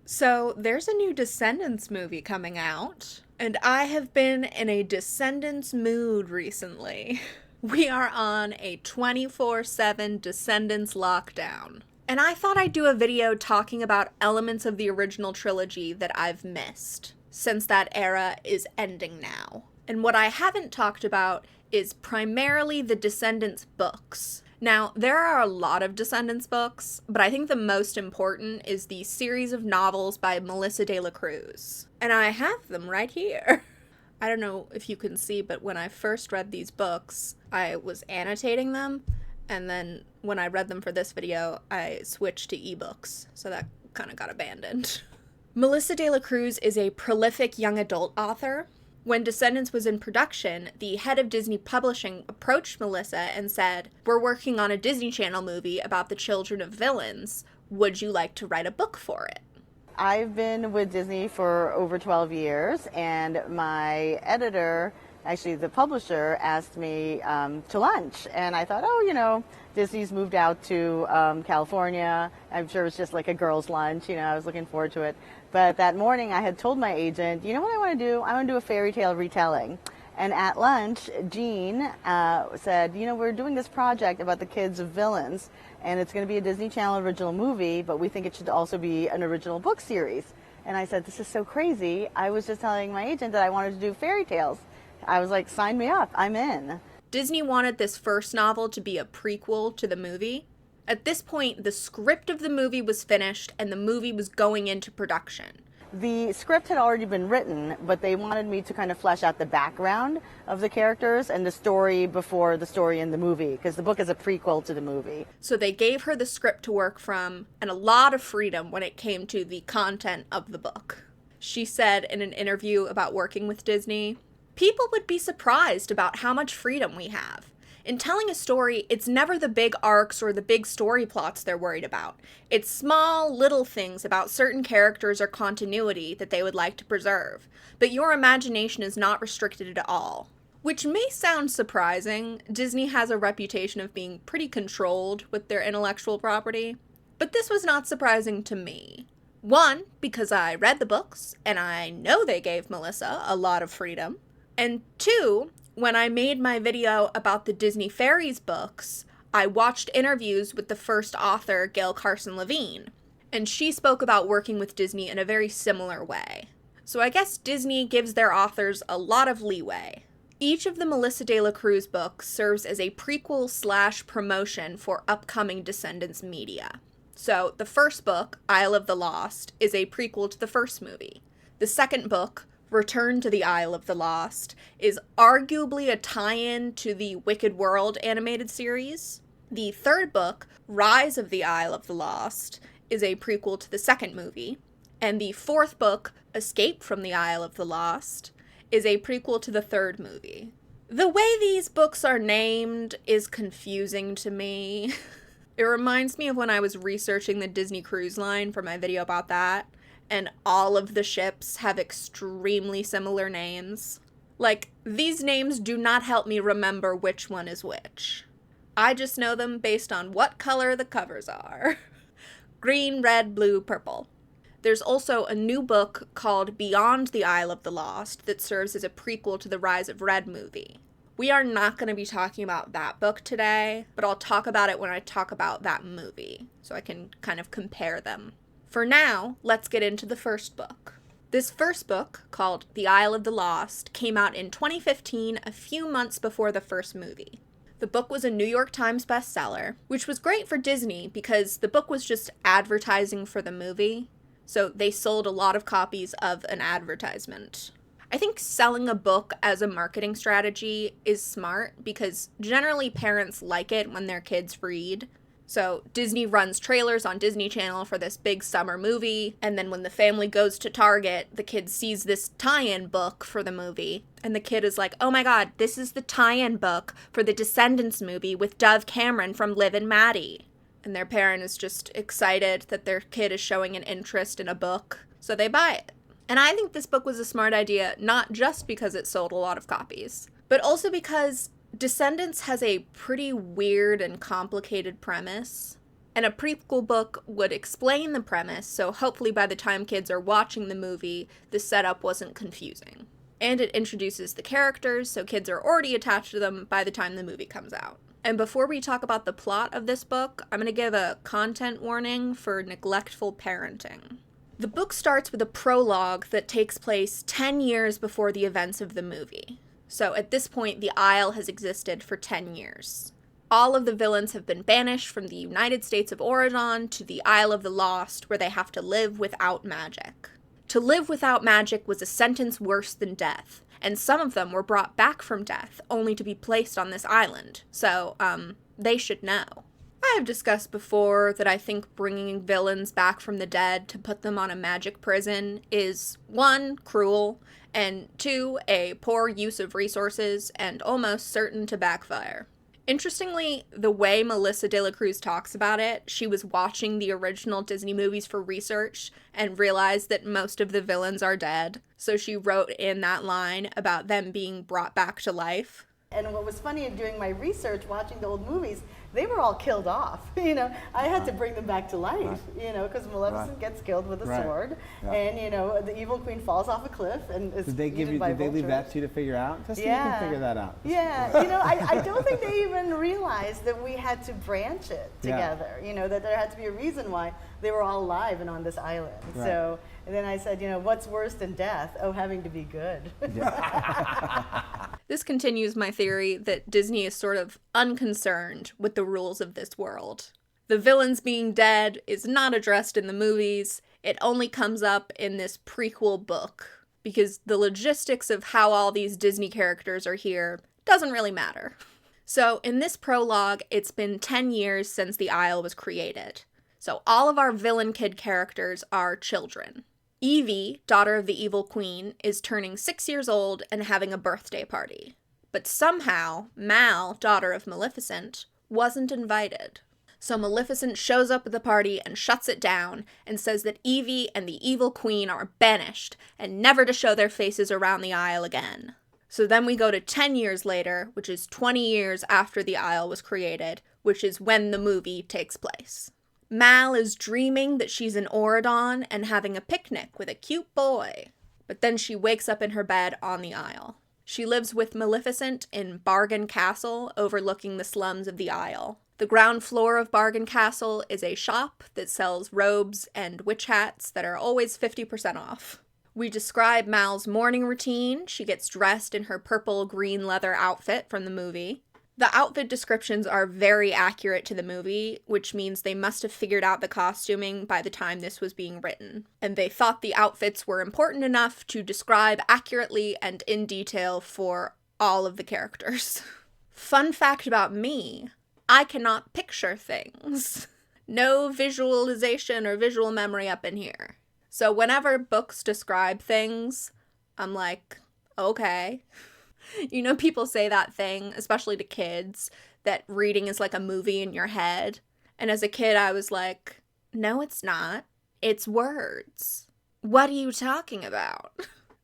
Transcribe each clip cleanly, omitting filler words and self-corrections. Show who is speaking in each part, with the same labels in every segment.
Speaker 1: So, there's a new Descendants movie coming out, and I have been in a Descendants mood recently. We are on a 24/7 Descendants lockdown. And I thought I'd do a video talking about elements of the original trilogy that I've missed, since that era is ending now. And what I haven't talked about is primarily the Descendants books. Now, there are a lot of Descendants books, but I think the most important is the series of novels by Melissa de la Cruz. And I have them right here. I don't know if you can see, but when I first read these books, I was annotating them, and then when I read them for this video, I switched to ebooks, so that kind of got abandoned. Melissa de la Cruz is a prolific young adult author. When Descendants was in production, the head of Disney Publishing approached Melissa and said, "We're working on a Disney Channel movie about the children of villains. Would you like to write a book for it?"
Speaker 2: I've been with Disney for over 12 years, and my editor, actually the publisher, asked me to lunch. And I thought, Disney's moved out to California. I'm sure it's just like a girls' lunch. I was looking forward to it. But that morning I had told my agent, you know what I want to do? I want to do a fairy tale retelling. And at lunch, Jean said, we're doing this project about the kids of villains, and it's going to be a Disney Channel original movie, but we think it should also be an original book series. And I said, this is so crazy. I was just telling my agent that I wanted to do fairy tales. I was like, sign me up. I'm in.
Speaker 1: Disney wanted this first novel to be a prequel to the movie. At this point, the script of the movie was finished, and the movie was going into production.
Speaker 2: The script had already been written, but they wanted me to kind of flesh out the background of the characters and the story before the story in the movie, because the book is a prequel to the movie.
Speaker 1: So they gave her the script to work from, and a lot of freedom when it came to the content of the book. She said in an interview about working with Disney, "People would be surprised about how much freedom we have. In telling a story, it's never the big arcs or the big story plots they're worried about. It's small, little things about certain characters or continuity that they would like to preserve. But your imagination is not restricted at all." Which may sound surprising. Disney has a reputation of being pretty controlled with their intellectual property. But this was not surprising to me. One, because I read the books, and I know they gave Melissa a lot of freedom. And two, when I made my video about the Disney Fairies books, I watched interviews with the first author, Gail Carson Levine, and she spoke about working with Disney in a very similar way. So I guess Disney gives their authors a lot of leeway. Each of the Melissa de la Cruz books serves as a prequel/promotion for upcoming Descendants media. So the first book, Isle of the Lost, is a prequel to the first movie. The second book, Return to the Isle of the Lost, is arguably a tie-in to the Wicked World animated series. The third book, Rise of the Isle of the Lost, is a prequel to the second movie. And the fourth book, Escape from the Isle of the Lost, is a prequel to the third movie. The way these books are named is confusing to me. It reminds me of when I was researching the Disney Cruise Line for my video about that, and all of the ships have extremely similar names. Like, these names do not help me remember which one is which. I just know them based on what color the covers are. Green, red, blue, purple. There's also a new book called Beyond the Isle of the Lost that serves as a prequel to the Rise of Red movie. We are not going to be talking about that book today, but I'll talk about it when I talk about that movie, so I can kind of compare them. For now, let's get into the first book. This first book, called The Isle of the Lost, came out in 2015, a few months before the first movie. The book was a New York Times bestseller, which was great for Disney because the book was just advertising for the movie, so they sold a lot of copies of an advertisement. I think selling a book as a marketing strategy is smart because generally parents like it when their kids read. So Disney runs trailers on Disney Channel for this big summer movie, and then when the family goes to Target, the kid sees this tie-in book for the movie, and the kid is like, "Oh my god, this is the tie-in book for the Descendants movie with Dove Cameron from Liv and Maddie." And their parent is just excited that their kid is showing an interest in a book, so they buy it. And I think this book was a smart idea, not just because it sold a lot of copies, but also because Descendants has a pretty weird and complicated premise. And a prequel book would explain the premise, so hopefully by the time kids are watching the movie, the setup wasn't confusing. And it introduces the characters, so kids are already attached to them by the time the movie comes out. And before we talk about the plot of this book, I'm going to give a content warning for neglectful parenting. The book starts with a prologue that takes place 10 years before the events of the movie. So at this point, the Isle has existed for 10 years. All of the villains have been banished from the United States of Oregon to the Isle of the Lost, where they have to live without magic. To live without magic was a sentence worse than death, and some of them were brought back from death, only to be placed on this island. So, they should know. I have discussed before that I think bringing villains back from the dead to put them on a magic prison is 1, cruel, and 2, a poor use of resources and almost certain to backfire. Interestingly, the way Melissa de la Cruz talks about it, she was watching the original Disney movies for research and realized that most of the villains are dead. So she wrote in that line about them being brought back to life.
Speaker 2: And what was funny in doing my research, watching the old movies, they were all killed off. I had to bring them back to life, because Maleficent gets killed with a sword, and, the evil queen falls off a cliff and is
Speaker 3: Did they leave that to you to figure out? Just so you can figure that out.
Speaker 2: Yeah, I don't think they even realized that we had to branch it together, that there had to be a reason why they were all alive and on this island.
Speaker 3: Right.
Speaker 2: So, and then I said, what's worse than death? Oh, having to be good.
Speaker 1: This continues my theory that Disney is sort of unconcerned with the rules of this world. The villains being dead is not addressed in the movies. It only comes up in this prequel book, because the logistics of how all these Disney characters are here doesn't really matter. So in this prologue, it's been 10 years since the Isle was created. So all of our villain kid characters are children. Evie, daughter of the evil queen, is turning 6 years old and having a birthday party. But somehow, Mal, daughter of Maleficent, wasn't invited. So Maleficent shows up at the party and shuts it down and says that Evie and the evil queen are banished and never to show their faces around the Isle again. So then we go to 10 years later, which is 20 years after the Isle was created, which is when the movie takes place. Mal is dreaming that she's in Oregon and having a picnic with a cute boy. But then she wakes up in her bed on the Isle. She lives with Maleficent in Bargain Castle, overlooking the slums of the Isle. The ground floor of Bargain Castle is a shop that sells robes and witch hats that are always 50% off. We describe Mal's morning routine. She gets dressed in her purple-green leather outfit from the movie. The outfit descriptions are very accurate to the movie, which means they must have figured out the costuming by the time this was being written. And they thought the outfits were important enough to describe accurately and in detail for all of the characters. Fun fact about me, I cannot picture things. No visualization or visual memory up in here. So whenever books describe things, I'm like, okay. People say that thing, especially to kids, that reading is like a movie in your head. And as a kid, I was like, no, it's not. It's words. What are you talking about?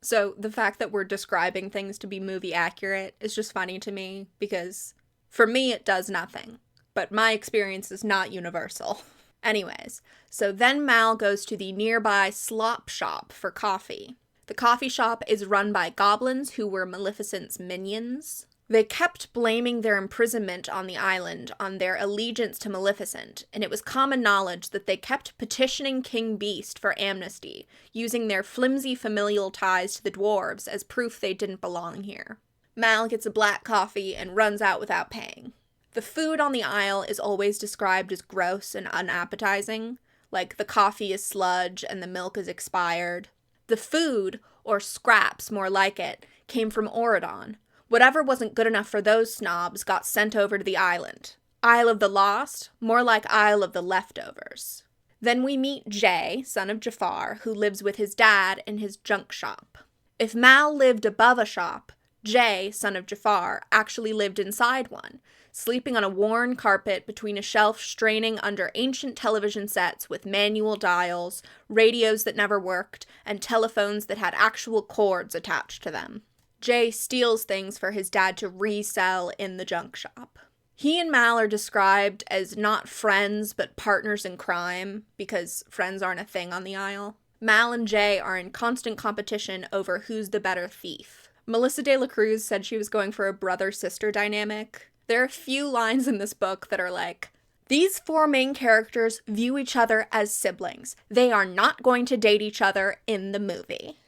Speaker 1: So the fact that we're describing things to be movie accurate is just funny to me, because for me, it does nothing. But my experience is not universal. Anyways, so then Mal goes to the nearby slop shop for coffee. The coffee shop is run by goblins who were Maleficent's minions. They kept blaming their imprisonment on the island on their allegiance to Maleficent, and it was common knowledge that they kept petitioning King Beast for amnesty, using their flimsy familial ties to the dwarves as proof they didn't belong here. Mal gets a black coffee and runs out without paying. The food on the Isle is always described as gross and unappetizing, like the coffee is sludge and the milk is expired. The food, or scraps more like it, came from Oregon. Whatever wasn't good enough for those snobs got sent over to the island. Isle of the Lost, more like Isle of the Leftovers. Then we meet Jay, son of Jafar, who lives with his dad in his junk shop. If Mal lived above a shop, Jay, son of Jafar, actually lived inside one, sleeping on a worn carpet between a shelf straining under ancient television sets with manual dials, radios that never worked, and telephones that had actual cords attached to them. Jay steals things for his dad to resell in the junk shop. He and Mal are described as not friends, but partners in crime, because friends aren't a thing on the Isle. Mal and Jay are in constant competition over who's the better thief. Melissa de la Cruz said she was going for a brother-sister dynamic. There are a few lines in this book that are like, these 4 main characters view each other as siblings. They are not going to date each other in the movie.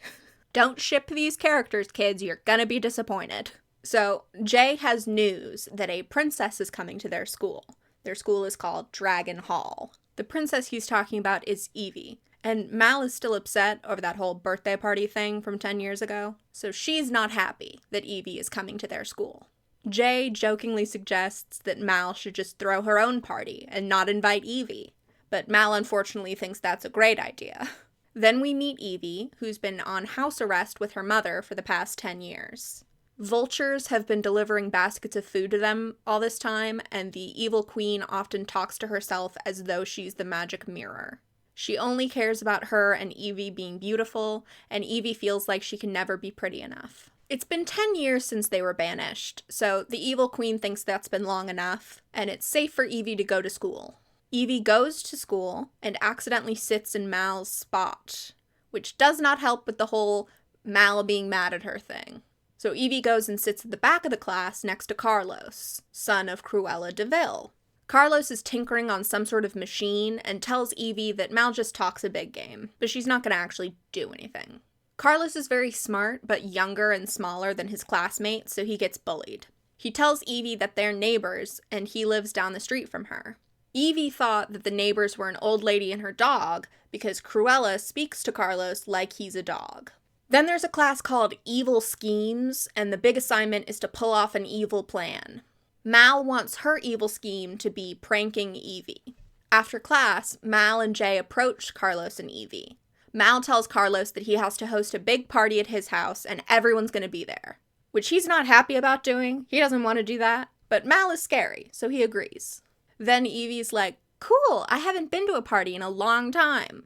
Speaker 1: Don't ship these characters, kids. You're gonna be disappointed. So, Jay has news that a princess is coming to their school. Their school is called Dragon Hall. The princess he's talking about is Evie. And Mal is still upset over that whole birthday party thing from 10 years ago. So she's not happy that Evie is coming to their school. Jay jokingly suggests that Mal should just throw her own party and not invite Evie. But Mal unfortunately thinks that's a great idea. Then we meet Evie, who's been on house arrest with her mother for the past 10 years. Vultures have been delivering baskets of food to them all this time, and the evil queen often talks to herself as though she's the magic mirror. She only cares about her and Evie being beautiful, and Evie feels like she can never be pretty enough. It's been 10 years since they were banished, so the evil queen thinks that's been long enough, and it's safe for Evie to go to school. Evie goes to school and accidentally sits in Mal's spot, which does not help with the whole Mal being mad at her thing. So Evie goes and sits at the back of the class next to Carlos, son of Cruella de Vil. Carlos is tinkering on some sort of machine and tells Evie that Mal just talks a big game, but she's not going to actually do anything. Carlos is very smart, but younger and smaller than his classmates, so he gets bullied. He tells Evie that they're neighbors, and he lives down the street from her. Evie thought that the neighbors were an old lady and her dog, because Cruella speaks to Carlos like he's a dog. Then there's a class called Evil Schemes, and the big assignment is to pull off an evil plan. Mal wants her evil scheme to be pranking Evie. After class, Mal and Jay approach Carlos and Evie. Mal tells Carlos that he has to host a big party at his house and everyone's going to be there, which he's not happy about doing. He doesn't want to do that, but Mal is scary, so he agrees. Then Evie's like, cool, I haven't been to a party in a long time.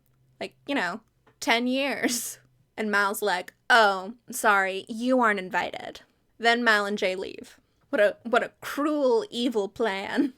Speaker 1: 10 years. And Mal's like, oh, sorry, you aren't invited. Then Mal and Jay leave. What a cruel, evil plan.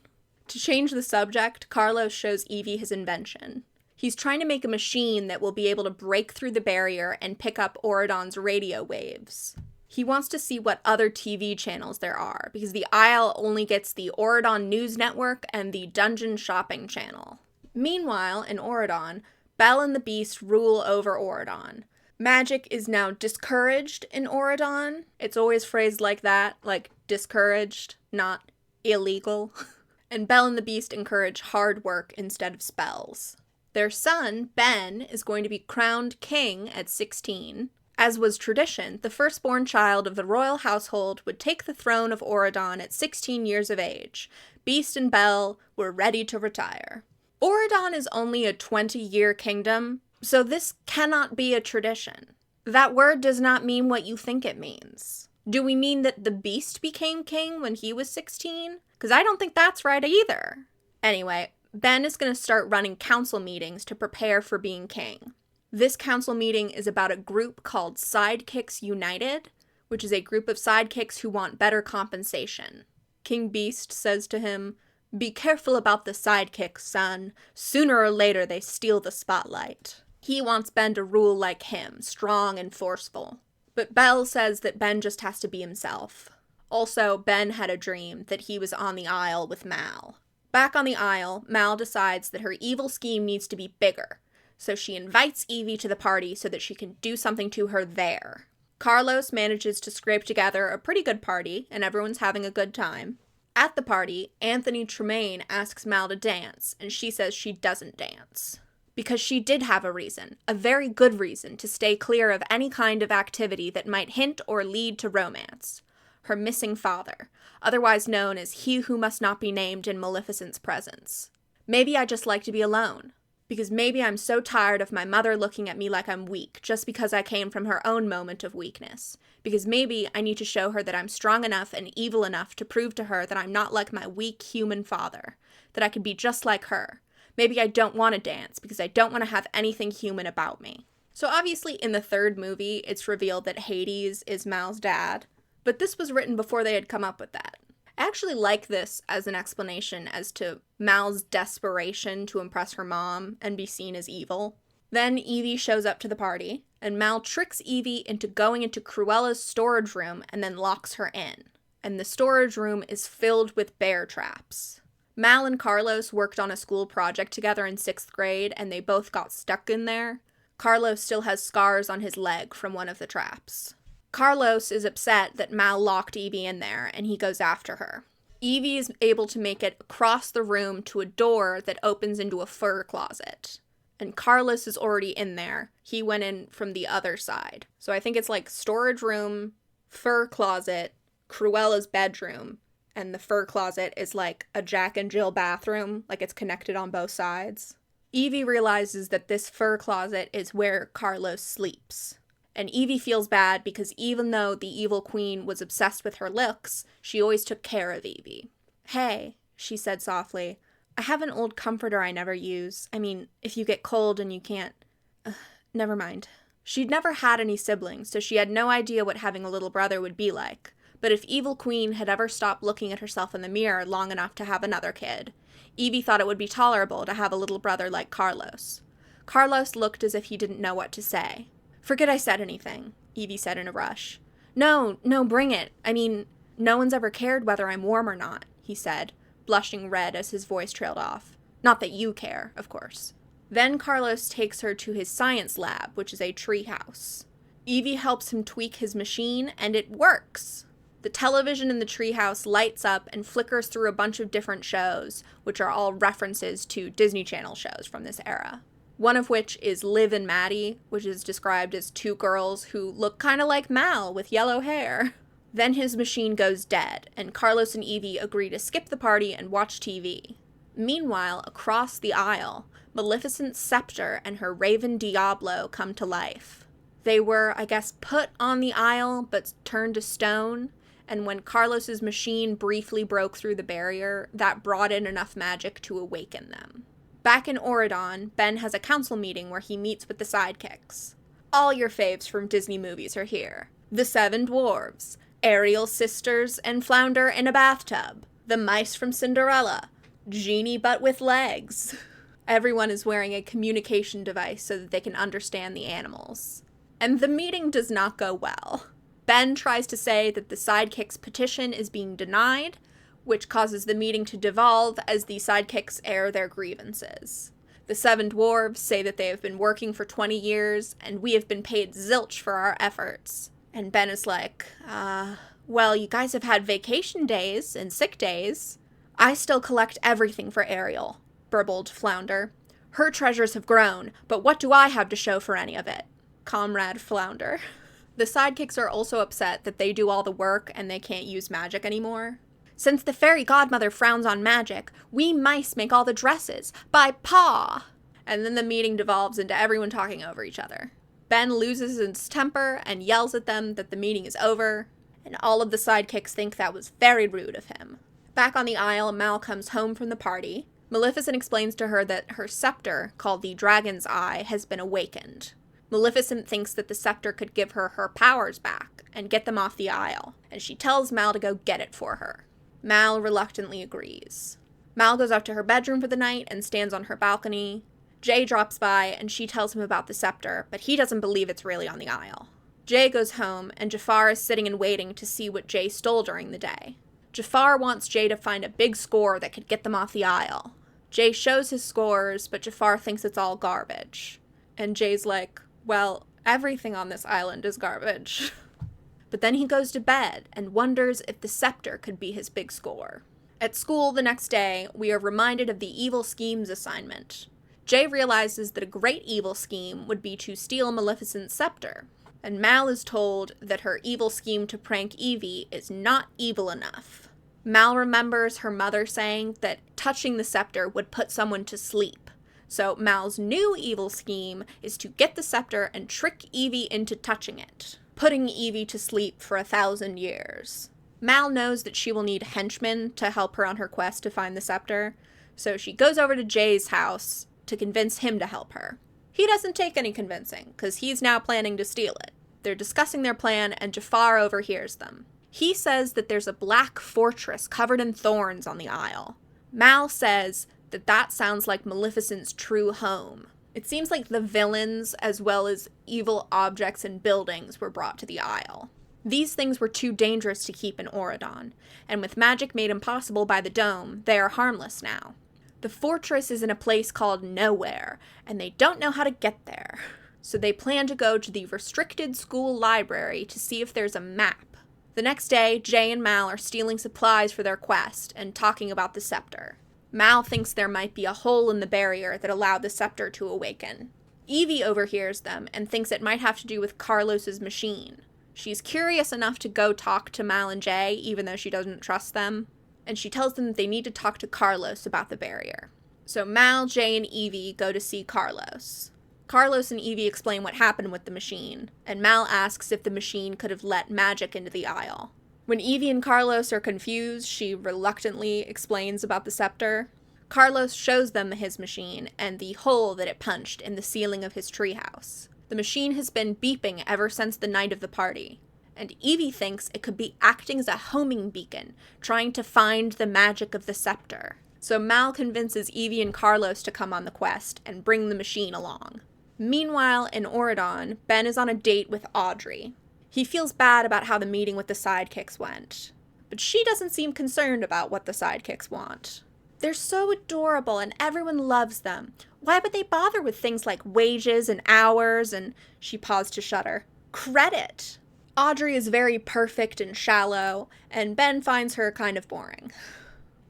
Speaker 1: To change the subject, Carlos shows Evie his invention. He's trying to make a machine that will be able to break through the barrier and pick up Auradon's radio waves. He wants to see what other TV channels there are, because the Isle only gets the Auradon News Network and the Dungeon Shopping Channel. Meanwhile, in Auradon, Belle and the Beast rule over Auradon. Magic is now discouraged in Auradon. It's always phrased like that, like discouraged, not illegal. And Belle and the Beast encourage hard work instead of spells. Their son, Ben, is going to be crowned king at 16. As was tradition, the firstborn child of the royal household would take the throne of Auradon at 16 years of age. Beast and Belle were ready to retire. Auradon is only a 20-year kingdom, so this cannot be a tradition. That word does not mean what you think it means. Do we mean that the Beast became king when he was 16? Because I don't think that's right either. Anyway, Ben is going to start running council meetings to prepare for being king. This council meeting is about a group called Sidekicks United, which is a group of sidekicks who want better compensation. King Beast says to him, "Be careful about the sidekicks, son. Sooner or later they steal the spotlight." He wants Ben to rule like him, strong and forceful. But Belle says that Ben just has to be himself. Also, Ben had a dream that he was on the Isle with Mal. Back on the Isle, Mal decides that her evil scheme needs to be bigger, so she invites Evie to the party so that she can do something to her there. Carlos manages to scrape together a pretty good party, and everyone's having a good time. At the party, Anthony Tremaine asks Mal to dance, and she says she doesn't dance. Because she did have a reason, a very good reason, to stay clear of any kind of activity that might hint or lead to romance. Her missing father, otherwise known as he who must not be named in Maleficent's presence. Maybe I just like to be alone. Because maybe I'm so tired of my mother looking at me like I'm weak just because I came from her own moment of weakness. Because maybe I need to show her that I'm strong enough and evil enough to prove to her that I'm not like my weak human father. That I could be just like her. Maybe I don't want to dance because I don't want to have anything human about me. So obviously in the third movie, it's revealed that Hades is Mal's dad. But this was written before they had come up with that. I actually like this as an explanation as to Mal's desperation to impress her mom and be seen as evil. Then Evie shows up to the party, and Mal tricks Evie into going into Cruella's storage room and then locks her in. And the storage room is filled with bear traps. Mal and Carlos worked on a school project together in 6th grade, and they both got stuck in there. Carlos still has scars on his leg from one of the traps. Carlos is upset that Mal locked Evie in there, and he goes after her. Evie is able to make it across the room to a door that opens into a fur closet. And Carlos is already in there. He went in from the other side. So I think it's like storage room, fur closet, Cruella's bedroom, and the fur closet is like a Jack and Jill bathroom, like it's connected on both sides. Evie realizes that this fur closet is where Carlos sleeps. And Evie feels bad because even though the evil queen was obsessed with her looks, she always took care of Evie. "Hey," she said softly, "I have an old comforter I never use. I mean, if you get cold and you can't... never mind." She'd never had any siblings, so she had no idea what having a little brother would be like. But if Evil Queen had ever stopped looking at herself in the mirror long enough to have another kid, Evie thought it would be tolerable to have a little brother like Carlos. Carlos looked as if he didn't know what to say. "Forget I said anything," Evie said in a rush. No, bring it. I mean, no one's ever cared whether I'm warm or not," he said, blushing red as his voice trailed off. "Not that you care, of course." Then Carlos takes her to his science lab, which is a tree house. Evie helps him tweak his machine, and it works! The television in the treehouse lights up and flickers through a bunch of different shows, which are all references to Disney Channel shows from this era. One of which is Liv and Maddie, which is described as 2 girls who look kind of like Mal with yellow hair. Then his machine goes dead, and Carlos and Evie agree to skip the party and watch TV. Meanwhile, across the aisle, Maleficent's scepter and her raven Diablo come to life. They were, I guess, put on the aisle, but turned to stone, and when Carlos's machine briefly broke through the barrier, that brought in enough magic to awaken them. Back in Auradon, Ben has a council meeting where he meets with the sidekicks. All your faves from Disney movies are here. The 7 dwarves, Ariel's sisters and Flounder in a bathtub, the mice from Cinderella, Genie but with legs. Everyone is wearing a communication device so that they can understand the animals. And the meeting does not go well. Ben tries to say that the sidekicks' petition is being denied, which causes the meeting to devolve as the sidekicks air their grievances. The 7 dwarves say that they have been working for 20 years, and we have been paid zilch for our efforts. And Ben is like, well, you guys have had vacation days and sick days. I still collect everything for Ariel, burbled Flounder. Her treasures have grown, but what do I have to show for any of it? Comrade Flounder. The sidekicks are also upset that they do all the work and they can't use magic anymore. Since the fairy godmother frowns on magic, we mice make all the dresses. By paw! And then the meeting devolves into everyone talking over each other. Ben loses his temper and yells at them that the meeting is over, and all of the sidekicks think that was very rude of him. Back on the aisle, Mal comes home from the party. Maleficent explains to her that her scepter, called the Dragon's Eye, has been awakened. Maleficent thinks that the scepter could give her her powers back and get them off the aisle, and she tells Mal to go get it for her. Mal reluctantly agrees. Mal goes up to her bedroom for the night and stands on her balcony. Jay drops by and she tells him about the scepter, but he doesn't believe it's really on the aisle. Jay goes home and Jafar is sitting and waiting to see what Jay stole during the day. Jafar wants Jay to find a big score that could get them off the aisle. Jay shows his scores, but Jafar thinks it's all garbage. And Jay's like, well, everything on this island is garbage. But then he goes to bed and wonders if the scepter could be his big score. At school the next day, we are reminded of the evil schemes assignment. Jay realizes that a great evil scheme would be to steal Maleficent's scepter, and Mal is told that her evil scheme to prank Evie is not evil enough. Mal remembers her mother saying that touching the scepter would put someone to sleep, so Mal's new evil scheme is to get the scepter and trick Evie into touching it, putting Evie to sleep for 1,000 years. Mal knows that she will need henchmen to help her on her quest to find the scepter, so she goes over to Jay's house to convince him to help her. He doesn't take any convincing, because he's now planning to steal it. They're discussing their plan, and Jafar overhears them. He says that there's a black fortress covered in thorns on the Isle. Mal says that that sounds like Maleficent's true home. It seems like the villains, as well as evil objects and buildings, were brought to the Isle. These things were too dangerous to keep in Auradon, and with magic made impossible by the dome, they are harmless now. The fortress is in a place called Nowhere, and they don't know how to get there. So they plan to go to the restricted school library to see if there's a map. The next day, Jay and Mal are stealing supplies for their quest and talking about the scepter. Mal thinks there might be a hole in the barrier that allowed the scepter to awaken. Evie overhears them and thinks it might have to do with Carlos's machine. She's curious enough to go talk to Mal and Jay, even though she doesn't trust them, and she tells them that they need to talk to Carlos about the barrier. So Mal, Jay, and Evie go to see Carlos. Carlos and Evie explain what happened with the machine, and Mal asks if the machine could have let magic into the Isle. When Evie and Carlos are confused, she reluctantly explains about the scepter. Carlos shows them his machine and the hole that it punched in the ceiling of his treehouse. The machine has been beeping ever since the night of the party, and Evie thinks it could be acting as a homing beacon, trying to find the magic of the scepter. So Mal convinces Evie and Carlos to come on the quest and bring the machine along. Meanwhile, in Auradon, Ben is on a date with Audrey. He feels bad about how the meeting with the sidekicks went, but she doesn't seem concerned about what the sidekicks want. They're so adorable and everyone loves them. Why would they bother with things like wages and hours and, she paused to shudder, credit? Audrey is very perfect and shallow, and Ben finds her kind of boring.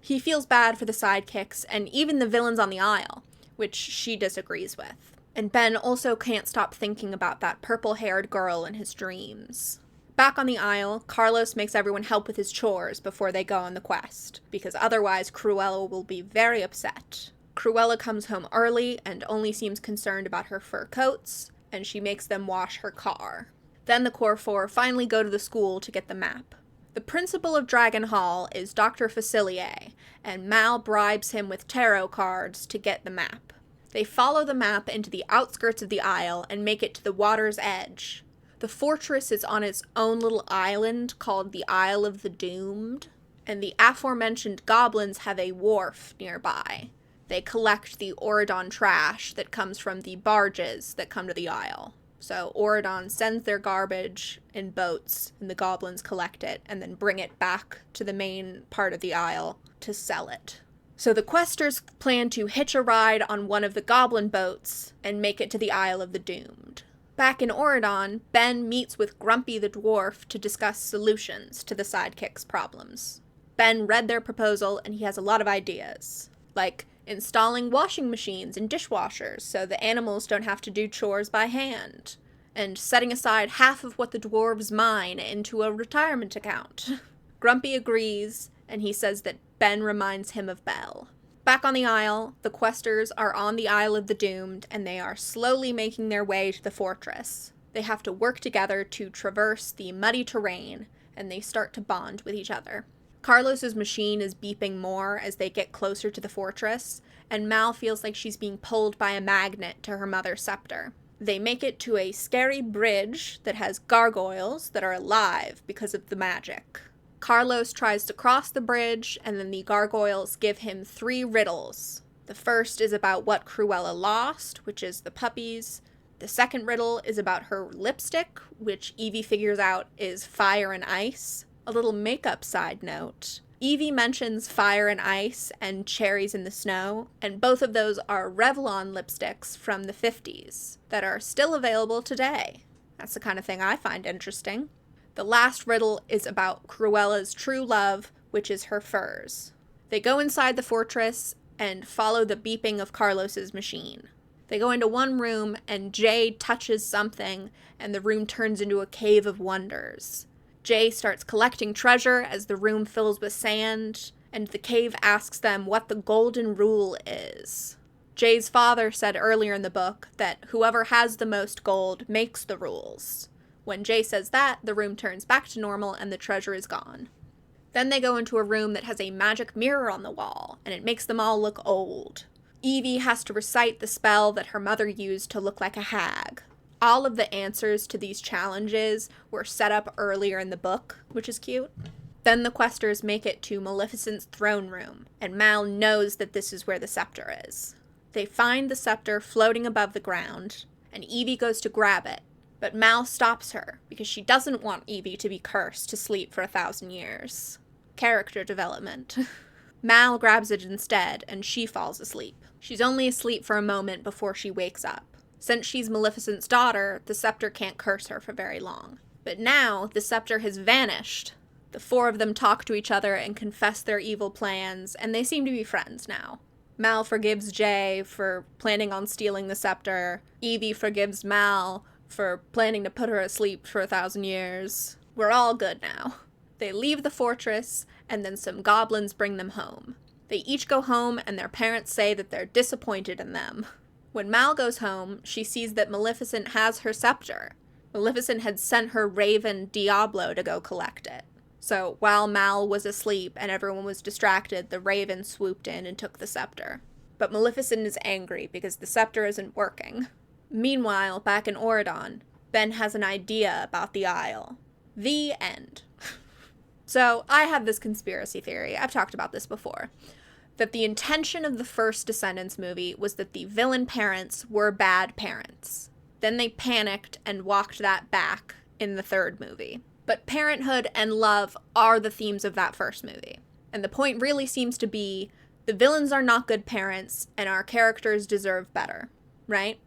Speaker 1: He feels bad for the sidekicks and even the villains on the Isle, which she disagrees with. And Ben also can't stop thinking about that purple-haired girl in his dreams. Back on the Isle, Carlos makes everyone help with his chores before they go on the quest, because otherwise Cruella will be very upset. Cruella comes home early and only seems concerned about her fur coats, and she makes them wash her car. Then the Core Four finally go to the school to get the map. The principal of Dragon Hall is Dr. Facilier, and Mal bribes him with tarot cards to get the map. They follow the map into the outskirts of the Isle and make it to the water's edge. The fortress is on its own little island called the Isle of the Doomed, and the aforementioned goblins have a wharf nearby. They collect the Auradon trash that comes from the barges that come to the Isle. So Auradon sends their garbage in boats, and the goblins collect it and then bring it back to the main part of the Isle to sell it. So the questers plan to hitch a ride on one of the goblin boats and make it to the Isle of the Doomed. Back in Auradon, Ben meets with Grumpy the dwarf to discuss solutions to the sidekicks' problems. Ben read their proposal and he has a lot of ideas, like installing washing machines and dishwashers so the animals don't have to do chores by hand, and setting aside half of what the dwarves mine into a retirement account. Grumpy agrees, and he says that Ben reminds him of Belle. Back on the Isle, the questers are on the Isle of the Doomed, and they are slowly making their way to the fortress. They have to work together to traverse the muddy terrain, and they start to bond with each other. Carlos's machine is beeping more as they get closer to the fortress, and Mal feels like she's being pulled by a magnet to her mother's scepter. They make it to a scary bridge that has gargoyles that are alive because of the magic. Carlos tries to cross the bridge, and then the gargoyles give him 3 riddles. The first is about what Cruella lost, which is the puppies. The second riddle is about her lipstick, which Evie figures out is fire and ice. A little makeup side note. Evie mentions fire and ice and cherries in the snow, and both of those are Revlon lipsticks from the 50s that are still available today. That's the kind of thing I find interesting. The last riddle is about Cruella's true love, which is her furs. They go inside the fortress and follow the beeping of Carlos's machine. They go into one room and Jay touches something and the room turns into a cave of wonders. Jay starts collecting treasure as the room fills with sand, and the cave asks them what the golden rule is. Jay's father said earlier in the book that whoever has the most gold makes the rules. When Jay says that, the room turns back to normal and the treasure is gone. Then they go into a room that has a magic mirror on the wall, and it makes them all look old. Evie has to recite the spell that her mother used to look like a hag. All of the answers to these challenges were set up earlier in the book, which is cute. Then the questers make it to Maleficent's throne room, and Mal knows that this is where the scepter is. They find the scepter floating above the ground, and Evie goes to grab it, but Mal stops her because she doesn't want Evie to be cursed to sleep for 1,000 years. Character development. Mal grabs it instead, and she falls asleep. She's only asleep for a moment before she wakes up. Since she's Maleficent's daughter, the scepter can't curse her for very long. But now, the scepter has vanished. The four of them talk to each other and confess their evil plans, and they seem to be friends now. Mal forgives Jay for planning on stealing the scepter. Evie forgives Mal for planning to put her asleep for 1,000 years. We're all good now. They leave the fortress, and then some goblins bring them home. They each go home, and their parents say that they're disappointed in them. When Mal goes home, she sees that Maleficent has her scepter. Maleficent had sent her raven Diablo to go collect it. So while Mal was asleep and everyone was distracted, the raven swooped in and took the scepter. But Maleficent is angry because the scepter isn't working. Meanwhile, back in Auradon, Ben has an idea about the Isle. The end. So I have this conspiracy theory, I've talked about this before, that the intention of the first Descendants movie was that the villain parents were bad parents. Then they panicked and walked that back in the third movie. But parenthood and love are the themes of that first movie. And the point really seems to be the villains are not good parents and our characters deserve better, right?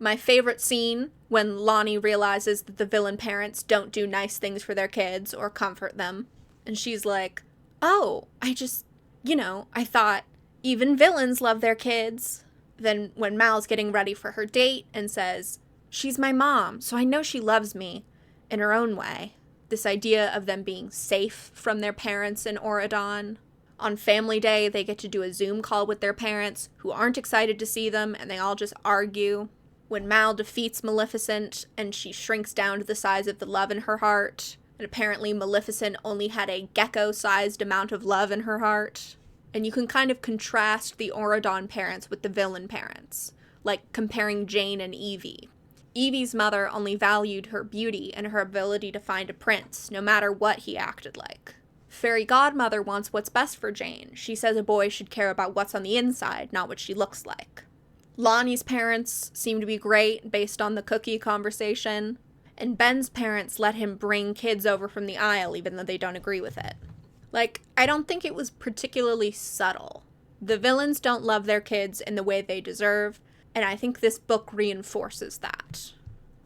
Speaker 1: My favorite scene when Lonnie realizes that the villain parents don't do nice things for their kids or comfort them. And she's like, oh, I thought even villains love their kids. Then when Mal's getting ready for her date and says, she's my mom, so I know she loves me in her own way. This idea of them being safe from their parents in Auradon. On Family Day, they get to do a Zoom call with their parents who aren't excited to see them, and they all just argue. When Mal defeats Maleficent and she shrinks down to the size of the love in her heart, and apparently Maleficent only had a gecko-sized amount of love in her heart. And you can kind of contrast the Auradon parents with the villain parents, like comparing Jane and Evie. Evie's mother only valued her beauty and her ability to find a prince, no matter what he acted like. Fairy Godmother wants what's best for Jane. She says a boy should care about what's on the inside, not what she looks like. Lonnie's parents seem to be great based on the cookie conversation, and Ben's parents let him bring kids over from the Isle even though they don't agree with it. I don't think it was particularly subtle. The villains don't love their kids in the way they deserve, and I think this book reinforces that.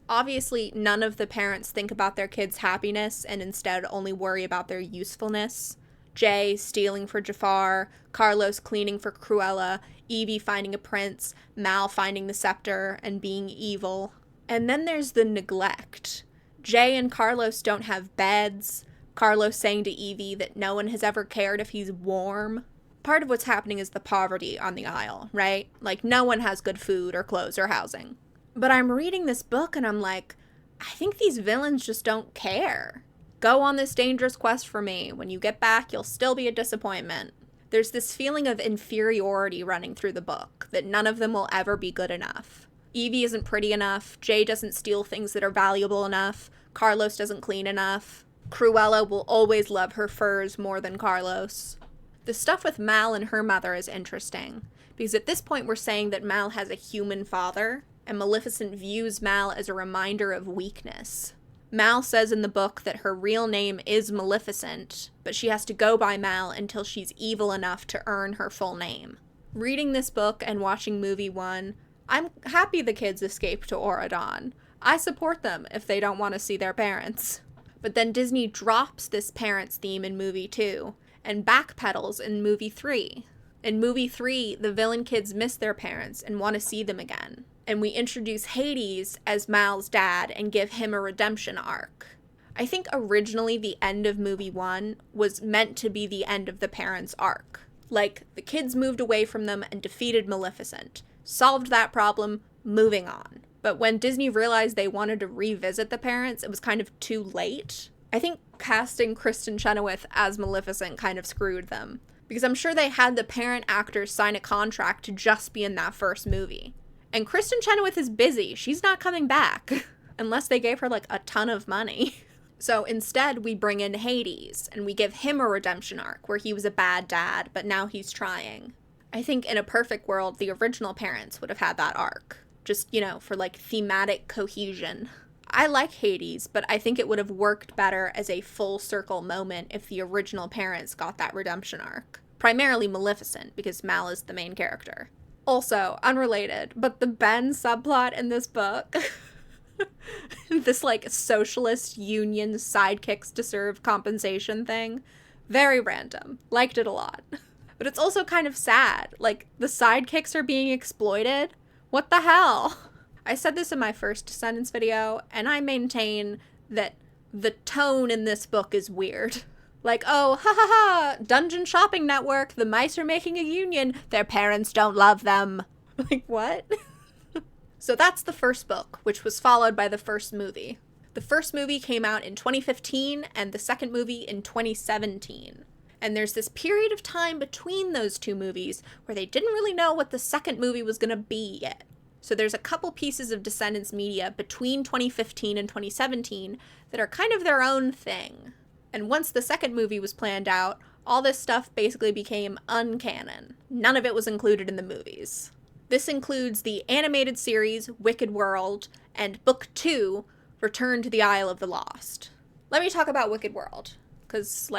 Speaker 1: Obviously, none of the parents think about their kids' happiness and instead only worry about their usefulness. Jay stealing for Jafar, Carlos cleaning for Cruella, Evie finding a prince, Mal finding the scepter and being evil. And then there's the neglect. Jay and Carlos don't have beds. Carlos saying to Evie that no one has ever cared if he's warm. Part of what's happening is the poverty on the Isle, right? No one has good food or clothes or housing. But I'm reading this book and I'm like, I think these villains just don't care. Go on this dangerous quest for me. When you get back, you'll still be a disappointment. There's this feeling of inferiority running through the book, that none of them will ever be good enough. Evie isn't pretty enough, Jay doesn't steal things that are valuable enough, Carlos doesn't clean enough, Cruella will always love her furs more than Carlos. The stuff with Mal and her mother is interesting, because at this point we're saying that Mal has a human father, and Maleficent views Mal as a reminder of weakness. Mal says in the book that her real name is Maleficent, but she has to go by Mal until she's evil enough to earn her full name. Reading this book and watching movie 1, I'm happy the kids escape to Auradon. I support them if they don't want to see their parents. But then Disney drops this parents theme in movie 2, and backpedals in movie 3. In movie 3, the villain kids miss their parents and want to see them again. And we introduce Hades as Mal's dad and give him a redemption arc. I think originally the end of movie 1 was meant to be the end of the parents' arc. The kids moved away from them and defeated Maleficent. Solved that problem, moving on. But when Disney realized they wanted to revisit the parents, it was kind of too late. I think casting Kristen Chenoweth as Maleficent kind of screwed them. Because I'm sure they had the parent actors sign a contract to just be in that first movie. And Kristen Chenoweth is busy. She's not coming back unless they gave her like a ton of money. So instead, we bring in Hades and we give him a redemption arc where he was a bad dad, but now he's trying. I think in a perfect world, the original parents would have had that arc. Just, for like thematic cohesion. I like Hades, but I think it would have worked better as a full circle moment if the original parents got that redemption arc. Primarily Maleficent, because Mal is the main character. Also, unrelated, but the Ben subplot in this book, this like socialist union sidekicks deserve compensation thing, very random. Liked it a lot. But it's also kind of sad. Like, the sidekicks are being exploited. What the hell? I said this in my first Descendants video, and I maintain that the tone in this book is weird. Like, oh, ha ha ha, Dungeon Shopping Network, the mice are making a union, their parents don't love them. Like, what? So that's the first book, which was followed by the first movie. The first movie came out in 2015, and the second movie in 2017. And there's this period of time between those two movies where they didn't really know what the second movie was going to be yet. So there's a couple pieces of Descendants media between 2015 and 2017 that are kind of their own thing. And once the second movie was planned out, all this stuff basically became uncanon. None of it was included in the movies. This includes the animated series Wicked World and Book 2, Return to the Isle of the Lost. Let me talk about Wicked World, because,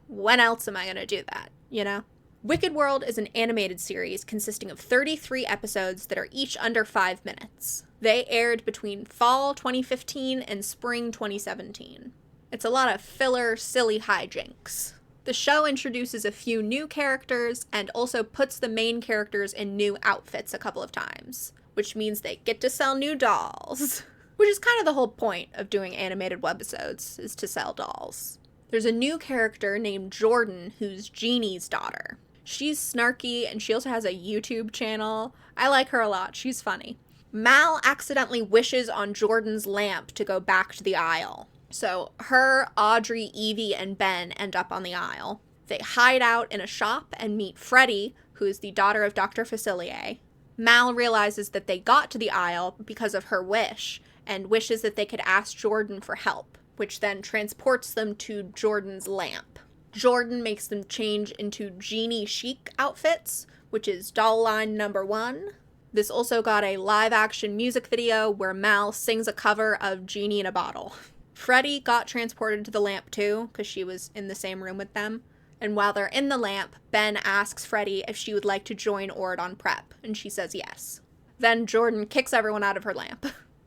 Speaker 1: when else am I going to do that, Wicked World is an animated series consisting of 33 episodes that are each under 5 minutes. They aired between fall 2015 and spring 2017. It's a lot of filler, silly hijinks. The show introduces a few new characters and also puts the main characters in new outfits a couple of times, which means they get to sell new dolls. Which is kind of the whole point of doing animated webisodes, is to sell dolls. There's a new character named Jordan who's Jeannie's daughter. She's snarky and she also has a YouTube channel. I like her a lot. She's funny. Mal accidentally wishes on Jordan's lamp to go back to the Isle. So her, Audrey, Evie, and Ben end up on the Isle. They hide out in a shop and meet Freddie, who is the daughter of Dr. Facilier. Mal realizes that they got to the Isle because of her wish, and wishes that they could ask Jordan for help, which then transports them to Jordan's lamp. Jordan makes them change into genie chic outfits, which is doll line number 1. This also got a live-action music video where Mal sings a cover of Genie in a Bottle. Freddie got transported to the lamp too, because she was in the same room with them. And while they're in the lamp, Ben asks Freddie if she would like to join Ord on prep, and she says yes. Then Jordan kicks everyone out of her lamp.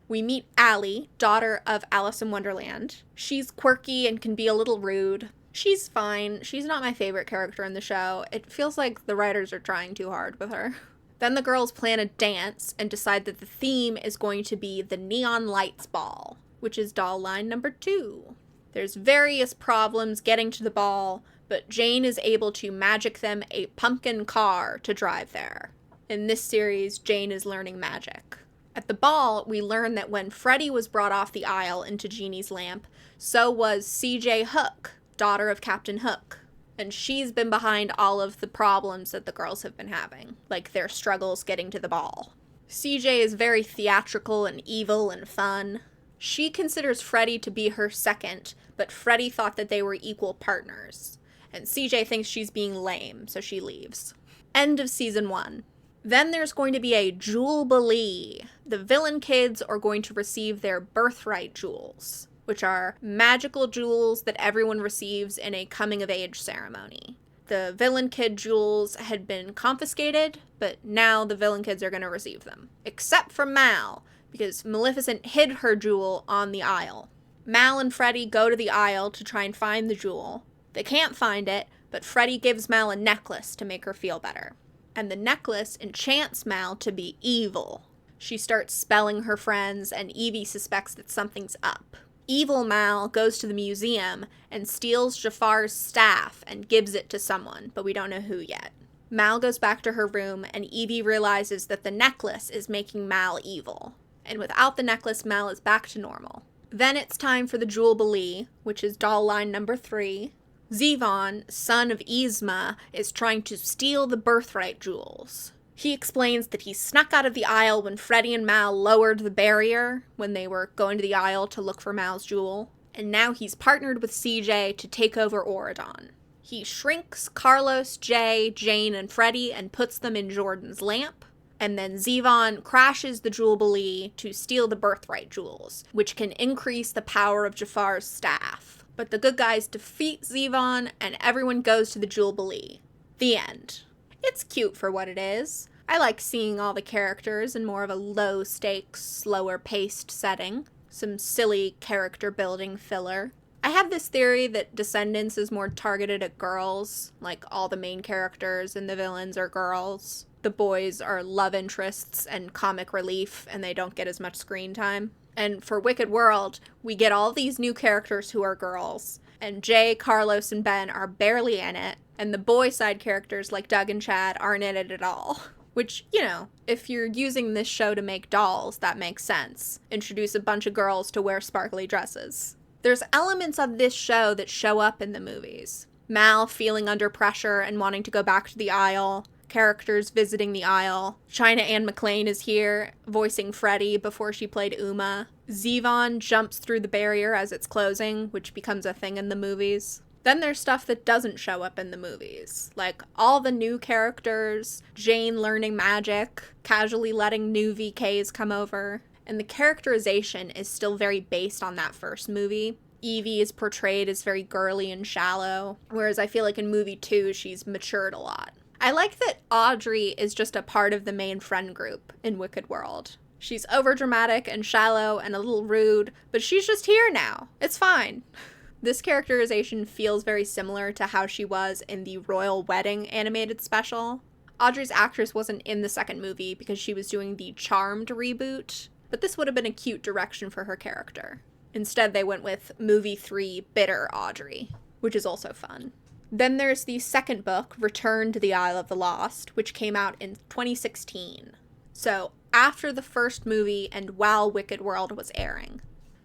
Speaker 1: We meet Allie, daughter of Alice in Wonderland. She's quirky and can be a little rude. She's fine. She's not my favorite character in the show. It feels like the writers are trying too hard with her. Then the girls plan a dance and decide that the theme is going to be the Neon Lights Ball, which is doll line number 2. There's various problems getting to the ball, but Jane is able to magic them a pumpkin car to drive there. In this series, Jane is learning magic. At the ball, we learn that when Freddie was brought off the Isle into Jeannie's lamp, so was CJ Hook, daughter of Captain Hook. And she's been behind all of the problems that the girls have been having, like their struggles getting to the ball. CJ is very theatrical and evil and fun. She considers Freddie to be her second, but Freddie thought that they were equal partners. And CJ thinks she's being lame, so she leaves. End of season 1. Then there's going to be a Jubilee. The villain kids are going to receive their birthright jewels, which are magical jewels that everyone receives in a coming-of-age ceremony. The villain kid jewels had been confiscated, but now the villain kids are going to receive them. Except for Mal, because Maleficent hid her jewel on the Isle. Mal and Freddie go to the Isle to try and find the jewel. They can't find it, but Freddie gives Mal a necklace to make her feel better. And the necklace enchants Mal to be evil. She starts spelling her friends, and Evie suspects that something's up. Evil Mal goes to the museum and steals Jafar's staff and gives it to someone, but we don't know who yet. Mal goes back to her room, and Evie realizes that the necklace is making Mal evil. And without the necklace, Mal is back to normal. Then it's time for the Jubilee, which is doll line number 3. Zevon, son of Yzma, is trying to steal the birthright jewels. He explains that he snuck out of the aisle when Freddie and Mal lowered the barrier when they were going to the aisle to look for Mal's jewel, and now he's partnered with CJ to take over Auradon. He shrinks Carlos, Jay, Jane, and Freddie and puts them in Jordan's lamp, and then Zevon crashes the Jubilee to steal the birthright jewels, which can increase the power of Jafar's staff. But the good guys defeat Zevon, and everyone goes to the Jubilee. The end. It's cute for what it is. I like seeing all the characters in more of a low-stakes, slower-paced setting. Some silly character-building filler. I have this theory that Descendants is more targeted at girls, like all the main characters and the villains are girls. The boys are love interests and comic relief, and they don't get as much screen time. And for Wicked World, we get all these new characters who are girls, and Jay, Carlos, and Ben are barely in it, and the boy side characters like Doug and Chad aren't in it at all. Which, you know, if you're using this show to make dolls, that makes sense. Introduce a bunch of girls to wear sparkly dresses. There's elements of this show that show up in the movies. Mal feeling under pressure and wanting to go back to the aisle. Characters visiting the aisle. China Anne McClain is here, voicing Freddie before she played Uma. Zevon jumps through the barrier as it's closing, which becomes a thing in the movies. Then there's stuff that doesn't show up in the movies, like all the new characters, Jane learning magic, casually letting new VKs come over, and the characterization is still very based on that first movie. Evie is portrayed as very girly and shallow, whereas I feel like in movie 2 she's matured a lot. I like that Audrey is just a part of the main friend group in Wicked World. She's overdramatic and shallow and a little rude, but she's just here now. It's fine. This characterization feels very similar to how she was in the Royal Wedding animated special. Audrey's actress wasn't in the second movie because she was doing the Charmed reboot, but this would have been a cute direction for her character. Instead, they went with movie 3 Bitter Audrey, which is also fun. Then there's the second book, Return to the Isle of the Lost, which came out in 2016. So, after the first movie and while Wicked World was airing.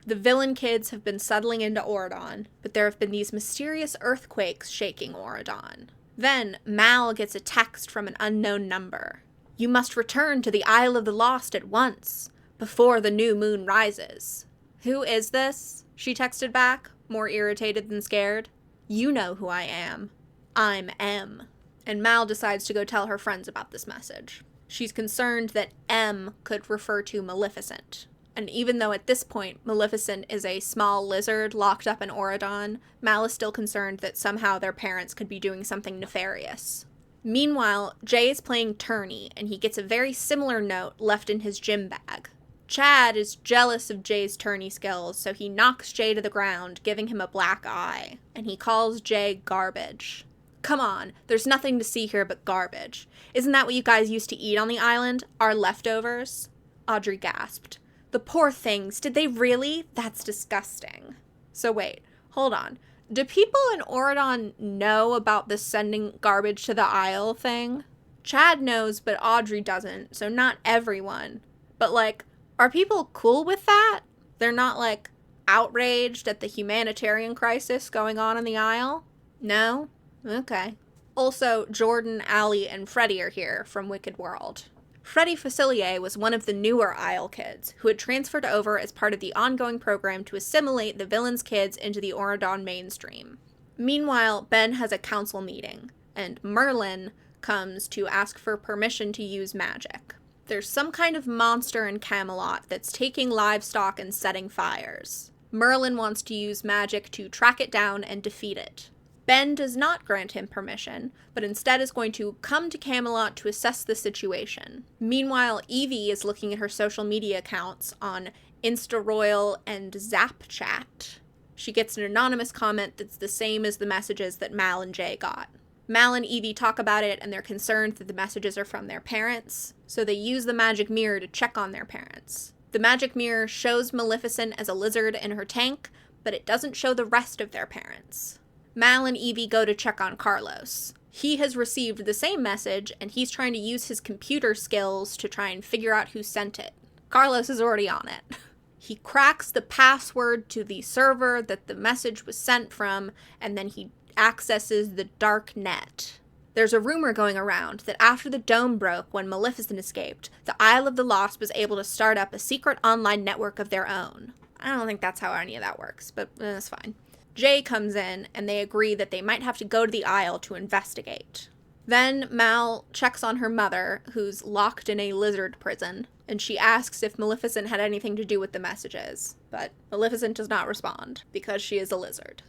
Speaker 1: The villain kids have been settling into Auradon, but there have been these mysterious earthquakes shaking Auradon. Then, Mal gets a text from an unknown number. You must return to the Isle of the Lost at once, before the new moon rises. Who is this? She texted back, more irritated than scared. You know who I am. I'm M. And Mal decides to go tell her friends about this message. She's concerned that M could refer to Maleficent. And even though at this point Maleficent is a small lizard locked up in Auradon, Mal is still concerned that somehow their parents could be doing something nefarious. Meanwhile, Jay is playing tourney, and he gets a very similar note left in his gym bag. Chad is jealous of Jay's tourney skills, so he knocks Jay to the ground, giving him a black eye, and he calls Jay garbage. Come on, there's nothing to see here but garbage. Isn't that what you guys used to eat on the island? Our leftovers? Audrey gasped. The poor things, did they really? That's disgusting. So wait, hold on. Do people in Auradon know about the sending garbage to the aisle thing? Chad knows, but Audrey doesn't, so not everyone. But like, are people cool with that? They're not like outraged at the humanitarian crisis going on in the aisle? No? Okay. Also, Jordan, Allie, and Freddie are here from Wicked World. Freddie Facilier was one of the newer Isle kids, who had transferred over as part of the ongoing program to assimilate the villains' kids into the Auradon mainstream. Meanwhile, Ben has a council meeting, and Merlin comes to ask for permission to use magic. There's some kind of monster in Camelot that's taking livestock and setting fires. Merlin wants to use magic to track it down and defeat it. Ben does not grant him permission, but instead is going to come to Camelot to assess the situation. Meanwhile, Evie is looking at her social media accounts on InstaRoyal and Zapchat. She gets an anonymous comment that's the same as the messages that Mal and Jay got. Mal and Evie talk about it, and they're concerned that the messages are from their parents, so they use the magic mirror to check on their parents. The magic mirror shows Maleficent as a lizard in her tank, but it doesn't show the rest of their parents. Mal and Evie go to check on Carlos. He has received the same message, and he's trying to use his computer skills to try and figure out who sent it. Carlos is already on it. He cracks the password to the server that the message was sent from, and then he accesses the dark net. There's a rumor going around that after the dome broke when Maleficent escaped, the Isle of the Lost was able to start up a secret online network of their own. I don't think that's how any of that works, but that's fine. Jay comes in, and they agree that they might have to go to the Isle to investigate. Then Mal checks on her mother, who's locked in a lizard prison, and she asks if Maleficent had anything to do with the messages, but Maleficent does not respond, because she is a lizard.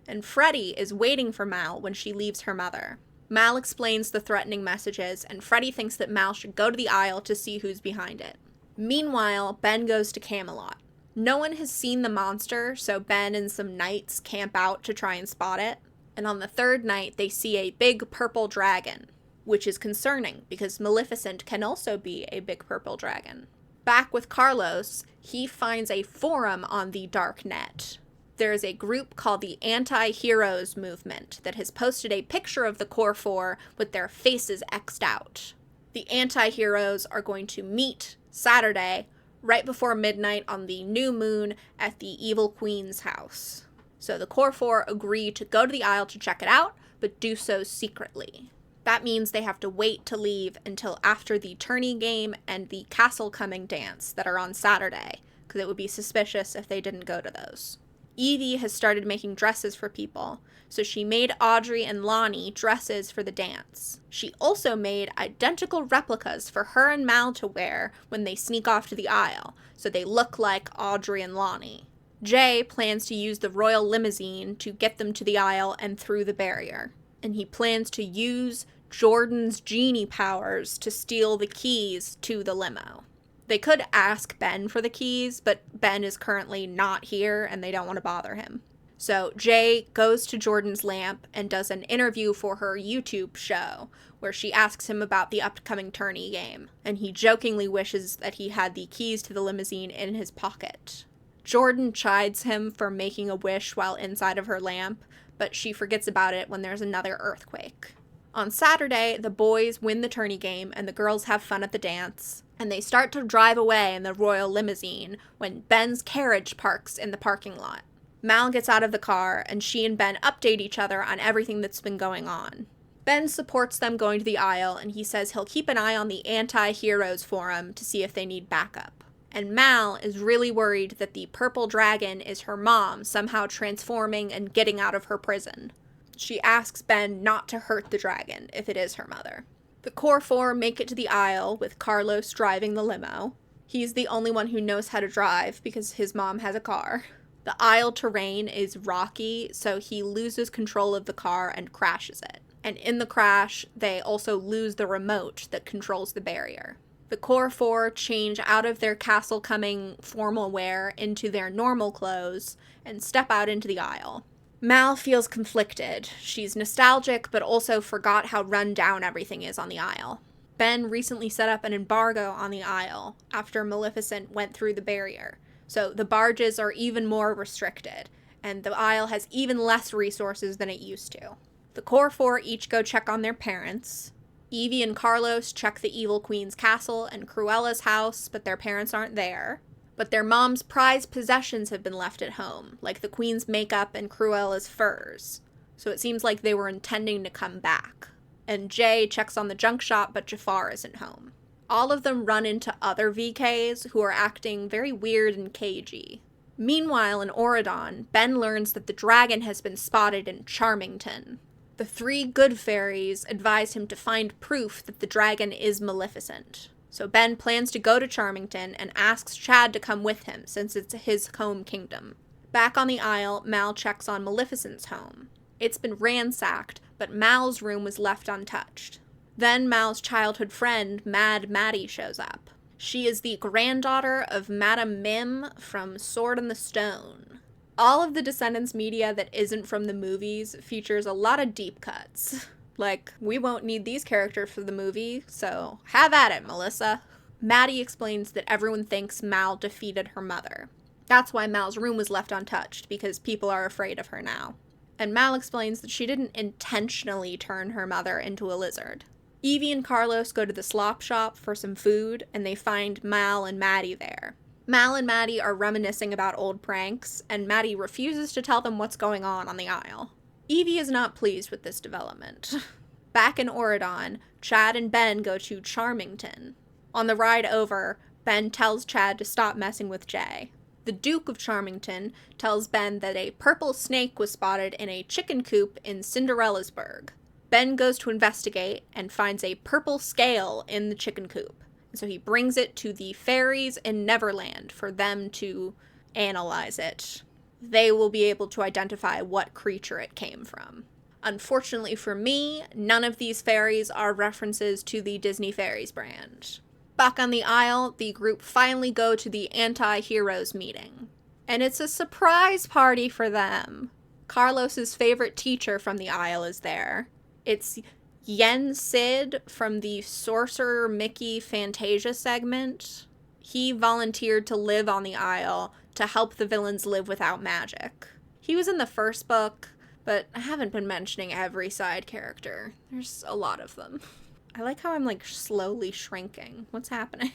Speaker 1: And Freddie is waiting for Mal when she leaves her mother. Mal explains the threatening messages, and Freddie thinks that Mal should go to the Isle to see who's behind it. Meanwhile, Ben goes to Camelot. No one has seen the monster, so Ben and some knights camp out to try and spot it. And on the third night, they see a big purple dragon, which is concerning because Maleficent can also be a big purple dragon. Back with Carlos, he finds a forum on the dark net. There is a group called the Anti-Heroes Movement that has posted a picture of the Core Four with their faces X'd out. The anti-heroes are going to meet Saturday, right before midnight on the new moon at the Evil Queen's house. So the Core Four agree to go to the Isle to check it out, but do so secretly. That means they have to wait to leave until after the tourney game and the castle coming dance that are on Saturday, because it would be suspicious if they didn't go to those. Evie has started making dresses for people, so she made Audrey and Lonnie dresses for the dance. She also made identical replicas for her and Mal to wear when they sneak off to the Isle, so they look like Audrey and Lonnie. Jay plans to use the royal limousine to get them to the Isle and through the barrier, and he plans to use Jordan's genie powers to steal the keys to the limo. They could ask Ben for the keys, but Ben is currently not here and they don't want to bother him. So Jay goes to Jordan's lamp and does an interview for her YouTube show where she asks him about the upcoming tourney game, and he jokingly wishes that he had the keys to the limousine in his pocket. Jordan chides him for making a wish while inside of her lamp, but she forgets about it when there's another earthquake. On Saturday, the boys win the tourney game and the girls have fun at the dance, and they start to drive away in the royal limousine when Ben's carriage parks in the parking lot. Mal gets out of the car, and she and Ben update each other on everything that's been going on. Ben supports them going to the Isle, and he says he'll keep an eye on the Anti-Heroes forum to see if they need backup. And Mal is really worried that the purple dragon is her mom somehow transforming and getting out of her prison. She asks Ben not to hurt the dragon if it is her mother. The Core Four make it to the Isle with Carlos driving the limo. He's the only one who knows how to drive because his mom has a car. The Isle terrain is rocky, so he loses control of the car and crashes it. And in the crash, they also lose the remote that controls the barrier. The Core Four change out of their castle-coming formal wear into their normal clothes and step out into the Isle. Mal feels conflicted. She's nostalgic, but also forgot how run down everything is on the Isle. Ben recently set up an embargo on the Isle after Maleficent went through the barrier, so the barges are even more restricted, and the Isle has even less resources than it used to. The Core Four each go check on their parents. Evie and Carlos check the Evil Queen's castle and Cruella's house, but their parents aren't there. But their mom's prized possessions have been left at home, like the Queen's makeup and Cruella's furs. So it seems like they were intending to come back. And Jay checks on the junk shop, but Jafar isn't home. All of them run into other VKs who are acting very weird and cagey. Meanwhile, in Auradon, Ben learns that the dragon has been spotted in Charmington. The three good fairies advise him to find proof that the dragon is Maleficent. So Ben plans to go to Charmington and asks Chad to come with him since it's his home kingdom. Back on the Isle, Mal checks on Maleficent's home. It's been ransacked, but Mal's room was left untouched. Then Mal's childhood friend, Mad Maddie, shows up. She is the granddaughter of Madame Mim from Sword in the Stone. All of the Descendants media that isn't from the movies features a lot of deep cuts. Like, we won't need these characters for the movie, so have at it, Melissa. Maddie explains that everyone thinks Mal defeated her mother. That's why Mal's room was left untouched, because people are afraid of her now. And Mal explains that she didn't intentionally turn her mother into a lizard. Evie and Carlos go to the slop shop for some food, and they find Mal and Maddie there. Mal and Maddie are reminiscing about old pranks, and Maddie refuses to tell them what's going on the Isle. Evie is not pleased with this development. Back in Auradon, Chad and Ben go to Charmington. On the ride over, Ben tells Chad to stop messing with Jay. The Duke of Charmington tells Ben that a purple snake was spotted in a chicken coop in Cinderellasburg. Ben goes to investigate and finds a purple scale in the chicken coop. So he brings it to the fairies in Neverland for them to analyze it. They will be able to identify what creature it came from. Unfortunately for me, none of these fairies are references to the Disney Fairies brand. Back on the Isle, the group finally go to the anti-heroes meeting. And it's a surprise party for them. Carlos's favorite teacher from the Isle is there. It's Yen Sid from the Sorcerer Mickey Fantasia segment. He volunteered to live on the Isle to help the villains live without magic. He was in the first book, but I haven't been mentioning every side character. There's a lot of them. I like how I'm slowly shrinking. What's happening?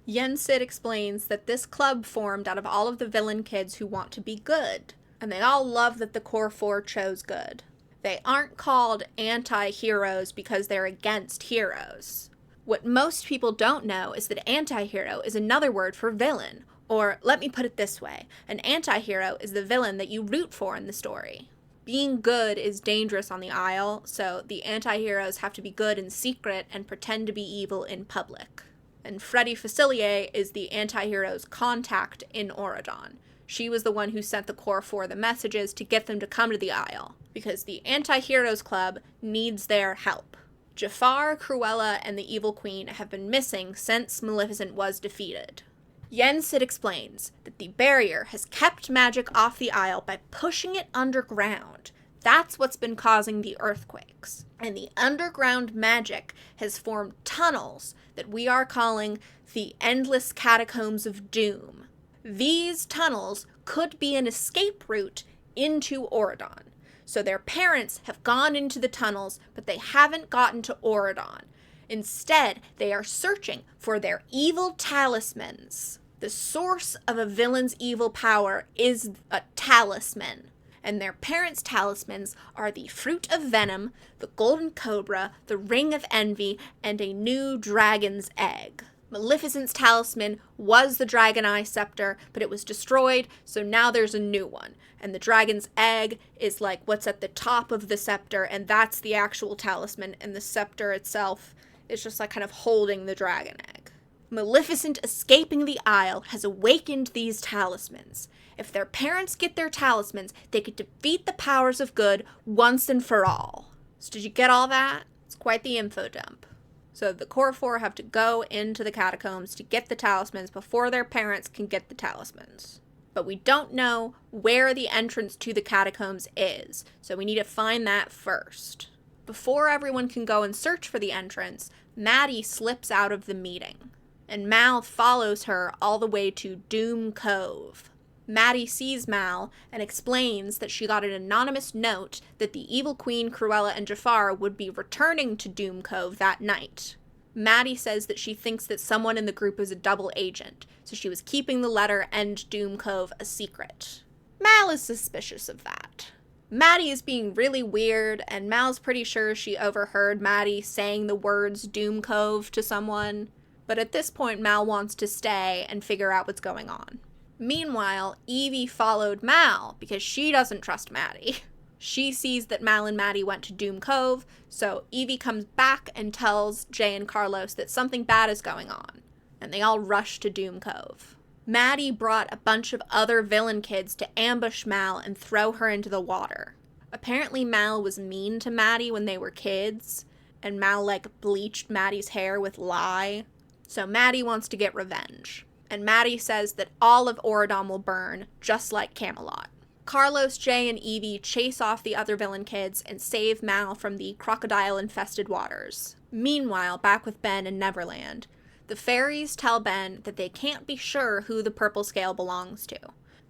Speaker 1: Yen Sid explains that this club formed out of all of the villain kids who want to be good, and they all love that the core four chose good. They aren't called anti-heroes because they're against heroes. What most people don't know is that anti-hero is another word for villain, or let me put it this way, an anti-hero is the villain that you root for in the story. Being good is dangerous on the Isle, so the anti-heroes have to be good in secret and pretend to be evil in public. And Freddie Facilier is the anti-hero's contact in Auradon. She was the one who sent the Core Four the messages to get them to come to the Isle, because the Anti-Heroes Club needs their help. Jafar, Cruella, and the Evil Queen have been missing since Maleficent was defeated. Yen Sid explains that the barrier has kept magic off the Isle by pushing it underground. That's what's been causing the earthquakes. And the underground magic has formed tunnels that we are calling the Endless Catacombs of Doom. These tunnels could be an escape route into Auradon. So their parents have gone into the tunnels, but they haven't gotten to Auradon. Instead, they are searching for their evil talismans. The source of a villain's evil power is a talisman. And their parents' talismans are the Fruit of Venom, the Golden Cobra, the Ring of Envy, and a new dragon's egg. Maleficent's talisman was the Dragon Eye Scepter, but it was destroyed, so now there's a new one. And the dragon's egg is what's at the top of the scepter, and that's the actual talisman, and the scepter itself is just kind of holding the dragon egg. Maleficent escaping the Isle has awakened these talismans. If their parents get their talismans, they could defeat the powers of good once and for all. So did you get all that? It's quite the info dump. So the Core Four have to go into the catacombs to get the talismans before their parents can get the talismans. But we don't know where the entrance to the catacombs is, so we need to find that first. Before everyone can go and search for the entrance, Maddie slips out of the meeting, and Mal follows her all the way to Doom Cove. Maddie sees Mal and explains that she got an anonymous note that the Evil Queen, Cruella, and Jafar would be returning to Doom Cove that night. Maddie says that she thinks that someone in the group is a double agent, so she was keeping the letter and Doom Cove a secret. Mal is suspicious of that. Maddie is being really weird, and Mal's pretty sure she overheard Maddie saying the words Doom Cove to someone, but at this point Mal wants to stay and figure out what's going on. Meanwhile, Evie followed Mal because she doesn't trust Maddie. She sees that Mal and Maddie went to Doom Cove, so Evie comes back and tells Jay and Carlos that something bad is going on, and they all rush to Doom Cove. Maddie brought a bunch of other villain kids to ambush Mal and throw her into the water. Apparently Mal was mean to Maddie when they were kids, and Mal bleached Maddie's hair with lye, so Maddie wants to get revenge. And Maddie says that all of Auradon will burn, just like Camelot. Carlos, Jay, and Evie chase off the other villain kids and save Mal from the crocodile-infested waters. Meanwhile, back with Ben in Neverland, the fairies tell Ben that they can't be sure who the purple scale belongs to.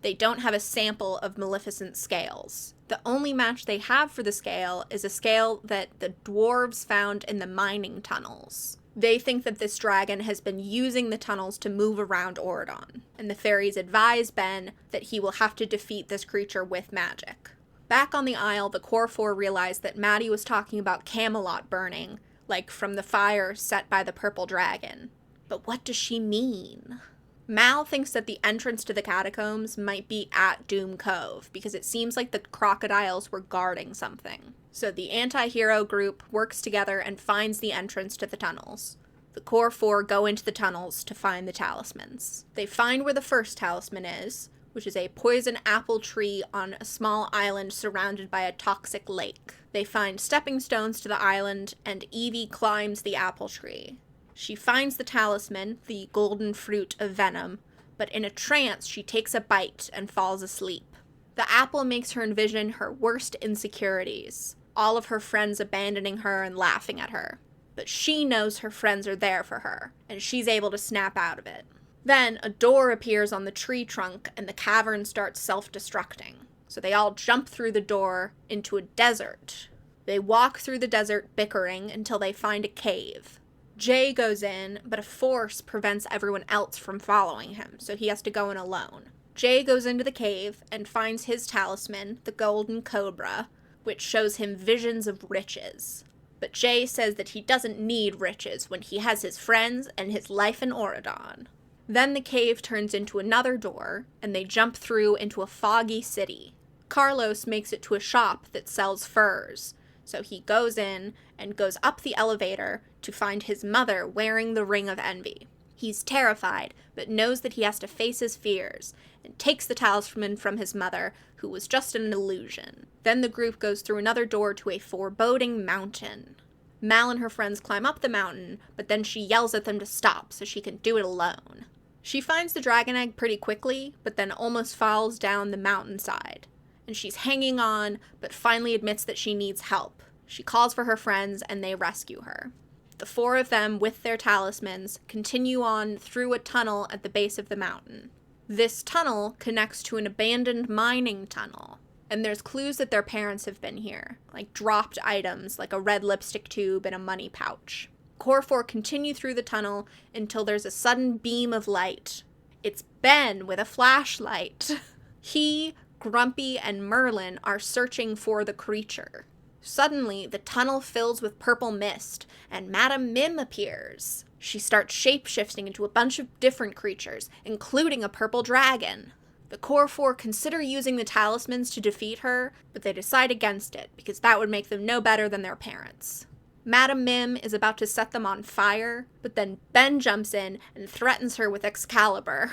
Speaker 1: They don't have a sample of Maleficent's scales. The only match they have for the scale is a scale that the dwarves found in the mining tunnels. They think that this dragon has been using the tunnels to move around Auradon, and the fairies advise Ben that he will have to defeat this creature with magic. Back on the Isle, the Core Four realized that Maddie was talking about Camelot burning, like from the fire set by the purple dragon. But what does she mean? Mal thinks that the entrance to the catacombs might be at Doom Cove, because it seems like the crocodiles were guarding something. So the anti-hero group works together and finds the entrance to the tunnels. The Core Four go into the tunnels to find the talismans. They find where the first talisman is, which is a poison apple tree on a small island surrounded by a toxic lake. They find stepping stones to the island, and Evie climbs the apple tree. She finds the talisman, the golden fruit of venom, but in a trance she takes a bite and falls asleep. The apple makes her envision her worst insecurities, all of her friends abandoning her and laughing at her. But she knows her friends are there for her, and she's able to snap out of it. Then a door appears on the tree trunk and the cavern starts self-destructing. So they all jump through the door into a desert. They walk through the desert bickering until they find a cave. Jay goes in, but a force prevents everyone else from following him, so he has to go in alone. Jay goes into the cave and finds his talisman, the golden cobra, which shows him visions of riches. But Jay says that he doesn't need riches when he has his friends and his life in Auradon. Then the cave turns into another door, and they jump through into a foggy city. Carlos makes it to a shop that sells furs, so he goes in and goes up the elevator to find his mother wearing the Ring of Envy. He's terrified, but knows that he has to face his fears, and takes the talisman from his mother, who was just an illusion. Then the group goes through another door to a foreboding mountain. Mal and her friends climb up the mountain, but then she yells at them to stop so she can do it alone. She finds the dragon egg pretty quickly, but then almost falls down the mountainside. And she's hanging on, but finally admits that she needs help. She calls for her friends, and they rescue her. The four of them, with their talismans, continue on through a tunnel at the base of the mountain. This tunnel connects to an abandoned mining tunnel, and there's clues that their parents have been here, like dropped items like a red lipstick tube and a money pouch. Core 4 continue through the tunnel until there's a sudden beam of light. It's Ben with a flashlight. He, Grumpy, and Merlin are searching for the creature. Suddenly, the tunnel fills with purple mist, and Madame Mim appears. She starts shape-shifting into a bunch of different creatures, including a purple dragon. The Core 4 consider using the talismans to defeat her, but they decide against it, because that would make them no better than their parents. Madame Mim is about to set them on fire, but then Ben jumps in and threatens her with Excalibur.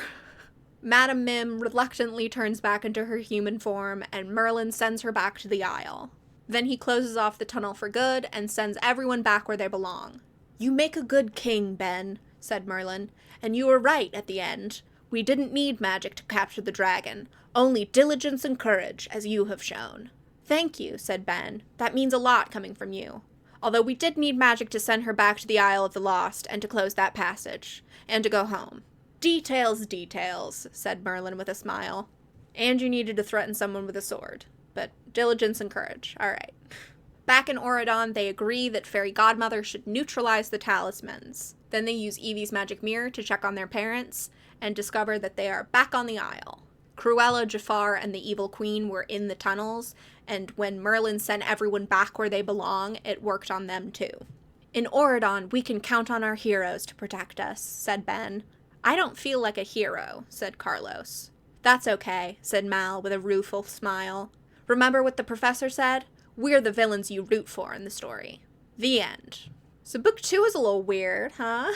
Speaker 1: Madame Mim reluctantly turns back into her human form, and Merlin sends her back to the Isle. Then he closes off the tunnel for good and sends everyone back where they belong. "You make a good king, Ben," said Merlin, "and you were right at the end. We didn't need magic to capture the dragon, only diligence and courage, as you have shown." "Thank you," said Ben. "That means a lot coming from you. Although we did need magic to send her back to the Isle of the Lost and to close that passage, and to go home." "Details, details," said Merlin with a smile. "And you needed to threaten someone with a sword. But diligence and courage, all right." Back in Auradon, they agree that Fairy Godmother should neutralize the talismans. Then they use Evie's magic mirror to check on their parents, and discover that they are back on the Isle. Cruella, Jafar, and the Evil Queen were in the tunnels, and when Merlin sent everyone back where they belong, it worked on them too. "In Auradon, we can count on our heroes to protect us," said Ben. "I don't feel like a hero," said Carlos. "That's okay," said Mal with a rueful smile. "Remember what the professor said? We're the villains you root for in the story." The end. So book 2 is a little weird, huh?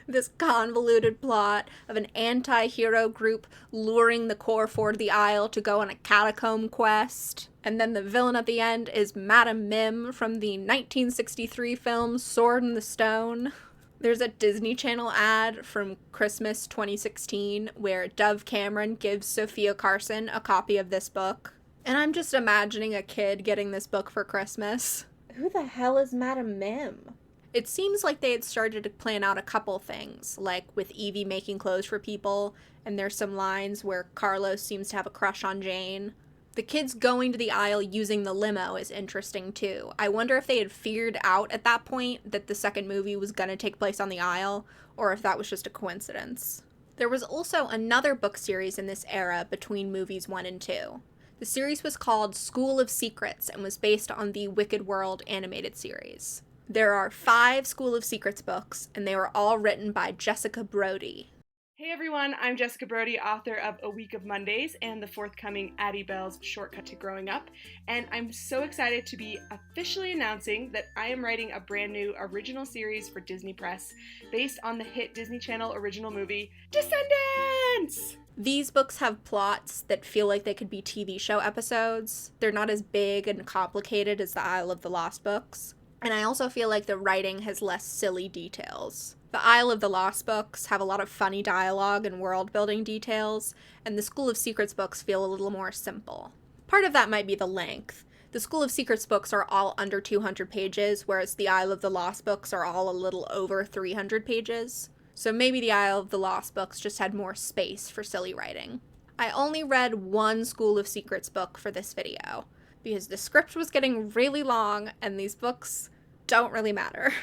Speaker 1: This convoluted plot of an anti-hero group luring the Core 4 to the Isle to go on a catacomb quest. And then the villain at the end is Madame Mim from the 1963 film Sword in the Stone. There's a Disney Channel ad from Christmas 2016 where Dove Cameron gives Sophia Carson a copy of this book. And I'm just imagining a kid getting this book for Christmas. Who the hell is Madame Mim? It seems like they had started to plan out a couple things, like with Evie making clothes for people, and there's some lines where Carlos seems to have a crush on Jane. The kids going to the Isle using the limo is interesting too. I wonder if they had figured out at that point that the second movie was going to take place on the Isle, or if that was just a coincidence. There was also another book series in this era between movies 1 and 2. The series was called School of Secrets and was based on the Wicked World animated series. There are 5 School of Secrets books, and they were all written by Jessica Brody.
Speaker 4: Hey everyone, I'm Jessica Brody, author of A Week of Mondays and the forthcoming Addie Bell's Shortcut to Growing Up, and I'm so excited to be officially announcing that I am writing a brand new original series for Disney Press based on the hit Disney Channel original movie, Descendants!
Speaker 1: These books have plots that feel like they could be TV show episodes. They're not as big and complicated as the Isle of the Lost books, and I also feel like the writing has less silly details. The Isle of the Lost books have a lot of funny dialogue and world-building details, and the School of Secrets books feel a little more simple. Part of that might be the length. The School of Secrets books are all under 200 pages, whereas the Isle of the Lost books are all a little over 300 pages. So maybe the Isle of the Lost books just had more space for silly writing. I only read one School of Secrets book for this video, because the script was getting really long, and these books don't really matter.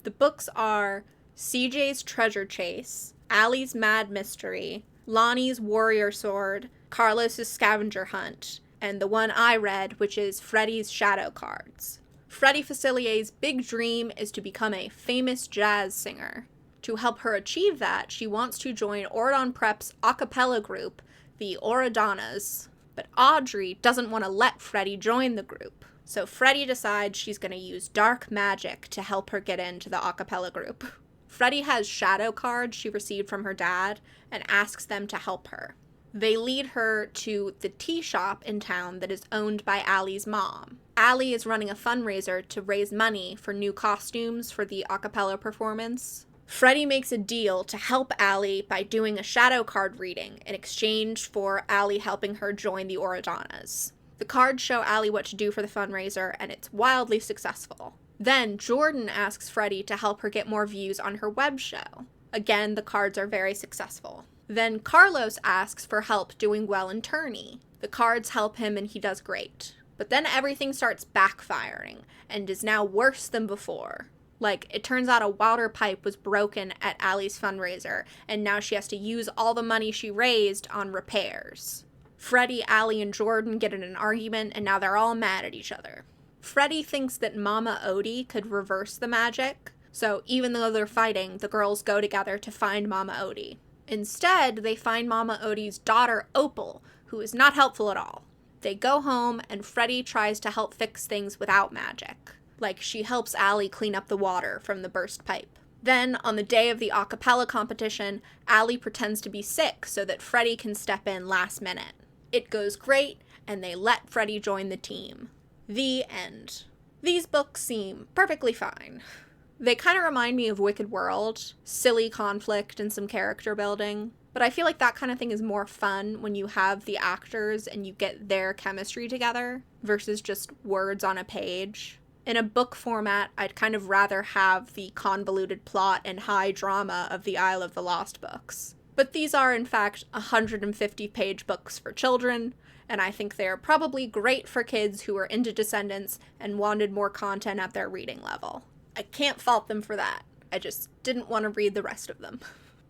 Speaker 1: The books are CJ's Treasure Chase, Allie's Mad Mystery, Lonnie's Warrior Sword, Carlos's Scavenger Hunt, and the one I read, which is Freddie's Shadow Cards. Freddie Facilier's big dream is to become a famous jazz singer. To help her achieve that, she wants to join Auradon Prep's a cappella group, the Auradonnas. But Audrey doesn't want to let Freddie join the group. So Freddie decides she's going to use dark magic to help her get into the a cappella group. Freddie has shadow cards she received from her dad and asks them to help her. They lead her to the tea shop in town that is owned by Allie's mom. Allie is running a fundraiser to raise money for new costumes for the a cappella performance. Freddie makes a deal to help Allie by doing a shadow card reading in exchange for Allie helping her join the Auradonnas. The cards show Allie what to do for the fundraiser, and it's wildly successful. Then Jordan asks Freddie to help her get more views on her web show. Again, the cards are very successful. Then Carlos asks for help doing well in tourney. The cards help him and he does great. But then everything starts backfiring and is now worse than before. Like, it turns out a water pipe was broken at Allie's fundraiser, and now she has to use all the money she raised on repairs. Freddie, Allie, and Jordan get in an argument, and now they're all mad at each other. Freddie thinks that Mama Odie could reverse the magic, so even though they're fighting, the girls go together to find Mama Odie. Instead, they find Mama Odie's daughter, Opal, who is not helpful at all. They go home, and Freddie tries to help fix things without magic. Like, she helps Allie clean up the water from the burst pipe. Then, on the day of the a cappella competition, Allie pretends to be sick so that Freddie can step in last minute. It goes great, and they let Freddie join the team. The end. These books seem perfectly fine. They kind of remind me of Wicked World, silly conflict and some character building, but I feel like that kind of thing is more fun when you have the actors and you get their chemistry together versus just words on a page. In a book format, I'd kind of rather have the convoluted plot and high drama of the Isle of the Lost books. But these are, in fact, 150-page books for children, and I think they're probably great for kids who are into Descendants and wanted more content at their reading level. I can't fault them for that. I just didn't want to read the rest of them.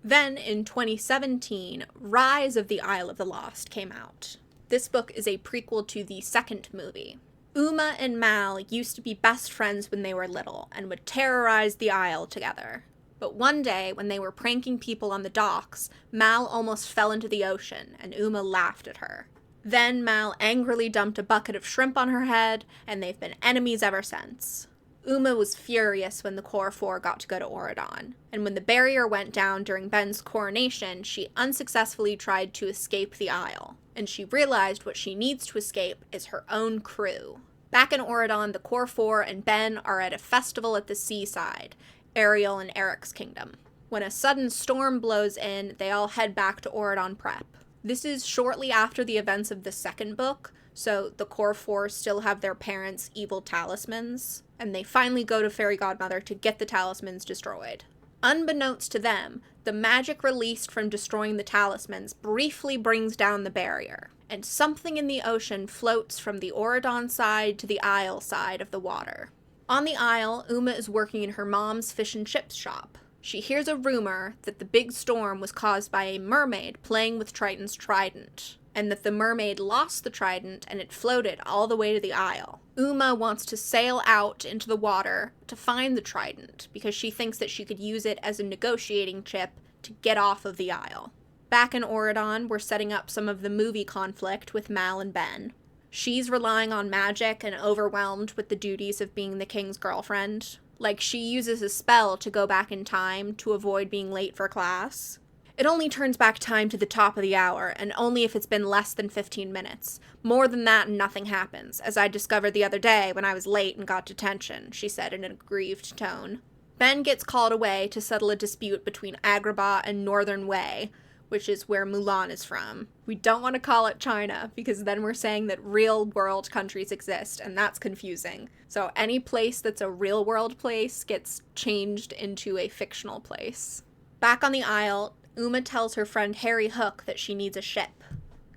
Speaker 1: Then, in 2017, Rise of the Isle of the Lost came out. This book is a prequel to the second movie. Uma and Mal used to be best friends when they were little and would terrorize the Isle together. But one day, when they were pranking people on the docks, Mal almost fell into the ocean, and Uma laughed at her. Then Mal angrily dumped a bucket of shrimp on her head, and they've been enemies ever since. Uma was furious when the Core Four got to go to Auradon, and when the barrier went down during Ben's coronation, she unsuccessfully tried to escape the Isle, and she realized what she needs to escape is her own crew. Back in Auradon, the Core Four and Ben are at a festival at the seaside, Ariel and Eric's kingdom. When a sudden storm blows in, they all head back to Auradon Prep. This is shortly after the events of the second book, so the Core Four still have their parents' evil talismans, and they finally go to Fairy Godmother to get the talismans destroyed. Unbeknownst to them, the magic released from destroying the talismans briefly brings down the barrier, and something in the ocean floats from the Auradon side to the Isle side of the water. On the Isle, Uma is working in her mom's fish and chips shop. She hears a rumor that the big storm was caused by a mermaid playing with Triton's trident. and that the mermaid lost the trident and it floated all the way to the Isle. Uma wants to sail out into the water to find the trident because she thinks that she could use it as a negotiating chip to get off of the Isle. Back in Auradon, we're setting up some of the movie conflict with Mal and Ben. She's relying on magic and overwhelmed with the duties of being the king's girlfriend. Like, she uses a spell to go back in time to avoid being late for class. It only turns back time to the top of the hour, and only if it's been less than 15 minutes. More than that, nothing happens, as I discovered the other day when I was late and got detention, she said in an aggrieved tone. Ben gets called away to settle a dispute between Agrabah and Northern Wei, which is where Mulan is from. We don't want to call it China, because then we're saying that real-world countries exist, and that's confusing. So any place that's a real-world place gets changed into a fictional place. Back on the Isle, Uma tells her friend Harry Hook that she needs a ship.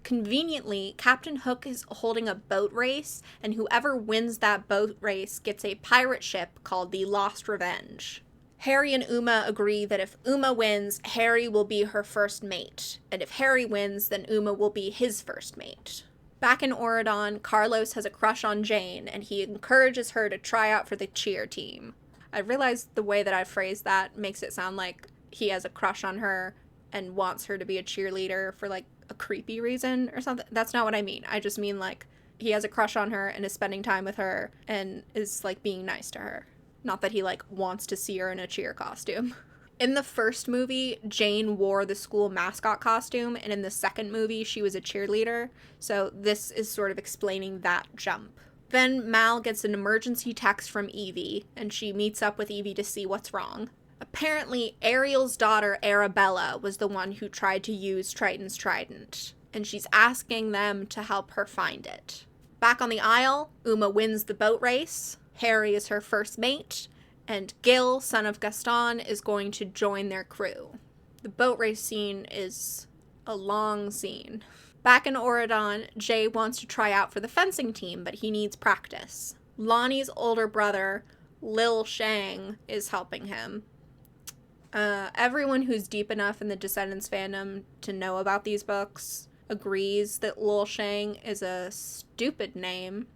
Speaker 1: Conveniently, Captain Hook is holding a boat race, and whoever wins that boat race gets a pirate ship called the Lost Revenge. Harry and Uma agree that if Uma wins, Harry will be her first mate, and if Harry wins, then Uma will be his first mate. Back in Auradon, Carlos has a crush on Jane, and he encourages her to try out for the cheer team. I realize the way that I phrased that makes it sound like he has a crush on her and wants her to be a cheerleader for, like, a creepy reason or something. That's not what I mean. I just mean, like, he has a crush on her and is spending time with her and is, like, being nice to her. Not that he, like, wants to see her in a cheer costume. In the first movie, Jane wore the school mascot costume, and in the second movie, she was a cheerleader, so this is sort of explaining that jump. Then Mal gets an emergency text from Evie, and she meets up with Evie to see what's wrong. Apparently, Ariel's daughter, Arabella, was the one who tried to use Triton's trident, and she's asking them to help her find it. Back on the Isle, Uma wins the boat race, Harry is her first mate, and Gil, son of Gaston, is going to join their crew. The boat race scene is a long scene. Back in Auradon, Jay wants to try out for the fencing team, but he needs practice. Lonnie's older brother, Lil Shang, is helping him. Everyone who's deep enough in the Descendants fandom to know about these books agrees that Lil Shang is a stupid name,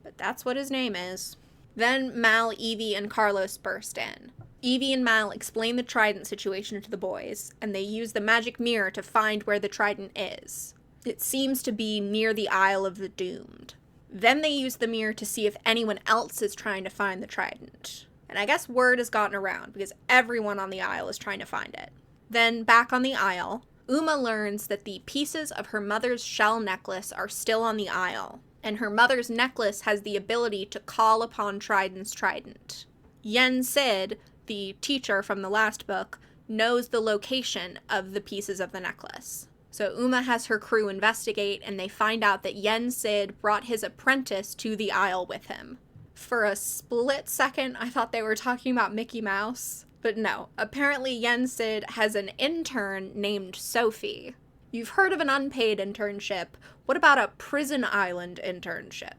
Speaker 1: but that's what his name is. Then Mal, Evie, and Carlos burst in. Evie and Mal explain the trident situation to the boys, and they use the magic mirror to find where the trident is. It seems to be near the Isle of the Doomed. Then they use the mirror to see if anyone else is trying to find the trident. And I guess word has gotten around, because everyone on the Isle is trying to find it. Then, back on the Isle, Uma learns that the pieces of her mother's shell necklace are still on the Isle, and her mother's necklace has the ability to call upon Trident's trident. Yen Sid, the teacher from the last book, knows the location of the pieces of the necklace. So Uma has her crew investigate, and they find out that Yen Sid brought his apprentice to the Isle with him. For a split second, I thought they were talking about Mickey Mouse. But no, apparently Yen Sid has an intern named Sophie. You've heard of an unpaid internship. What about a prison island internship?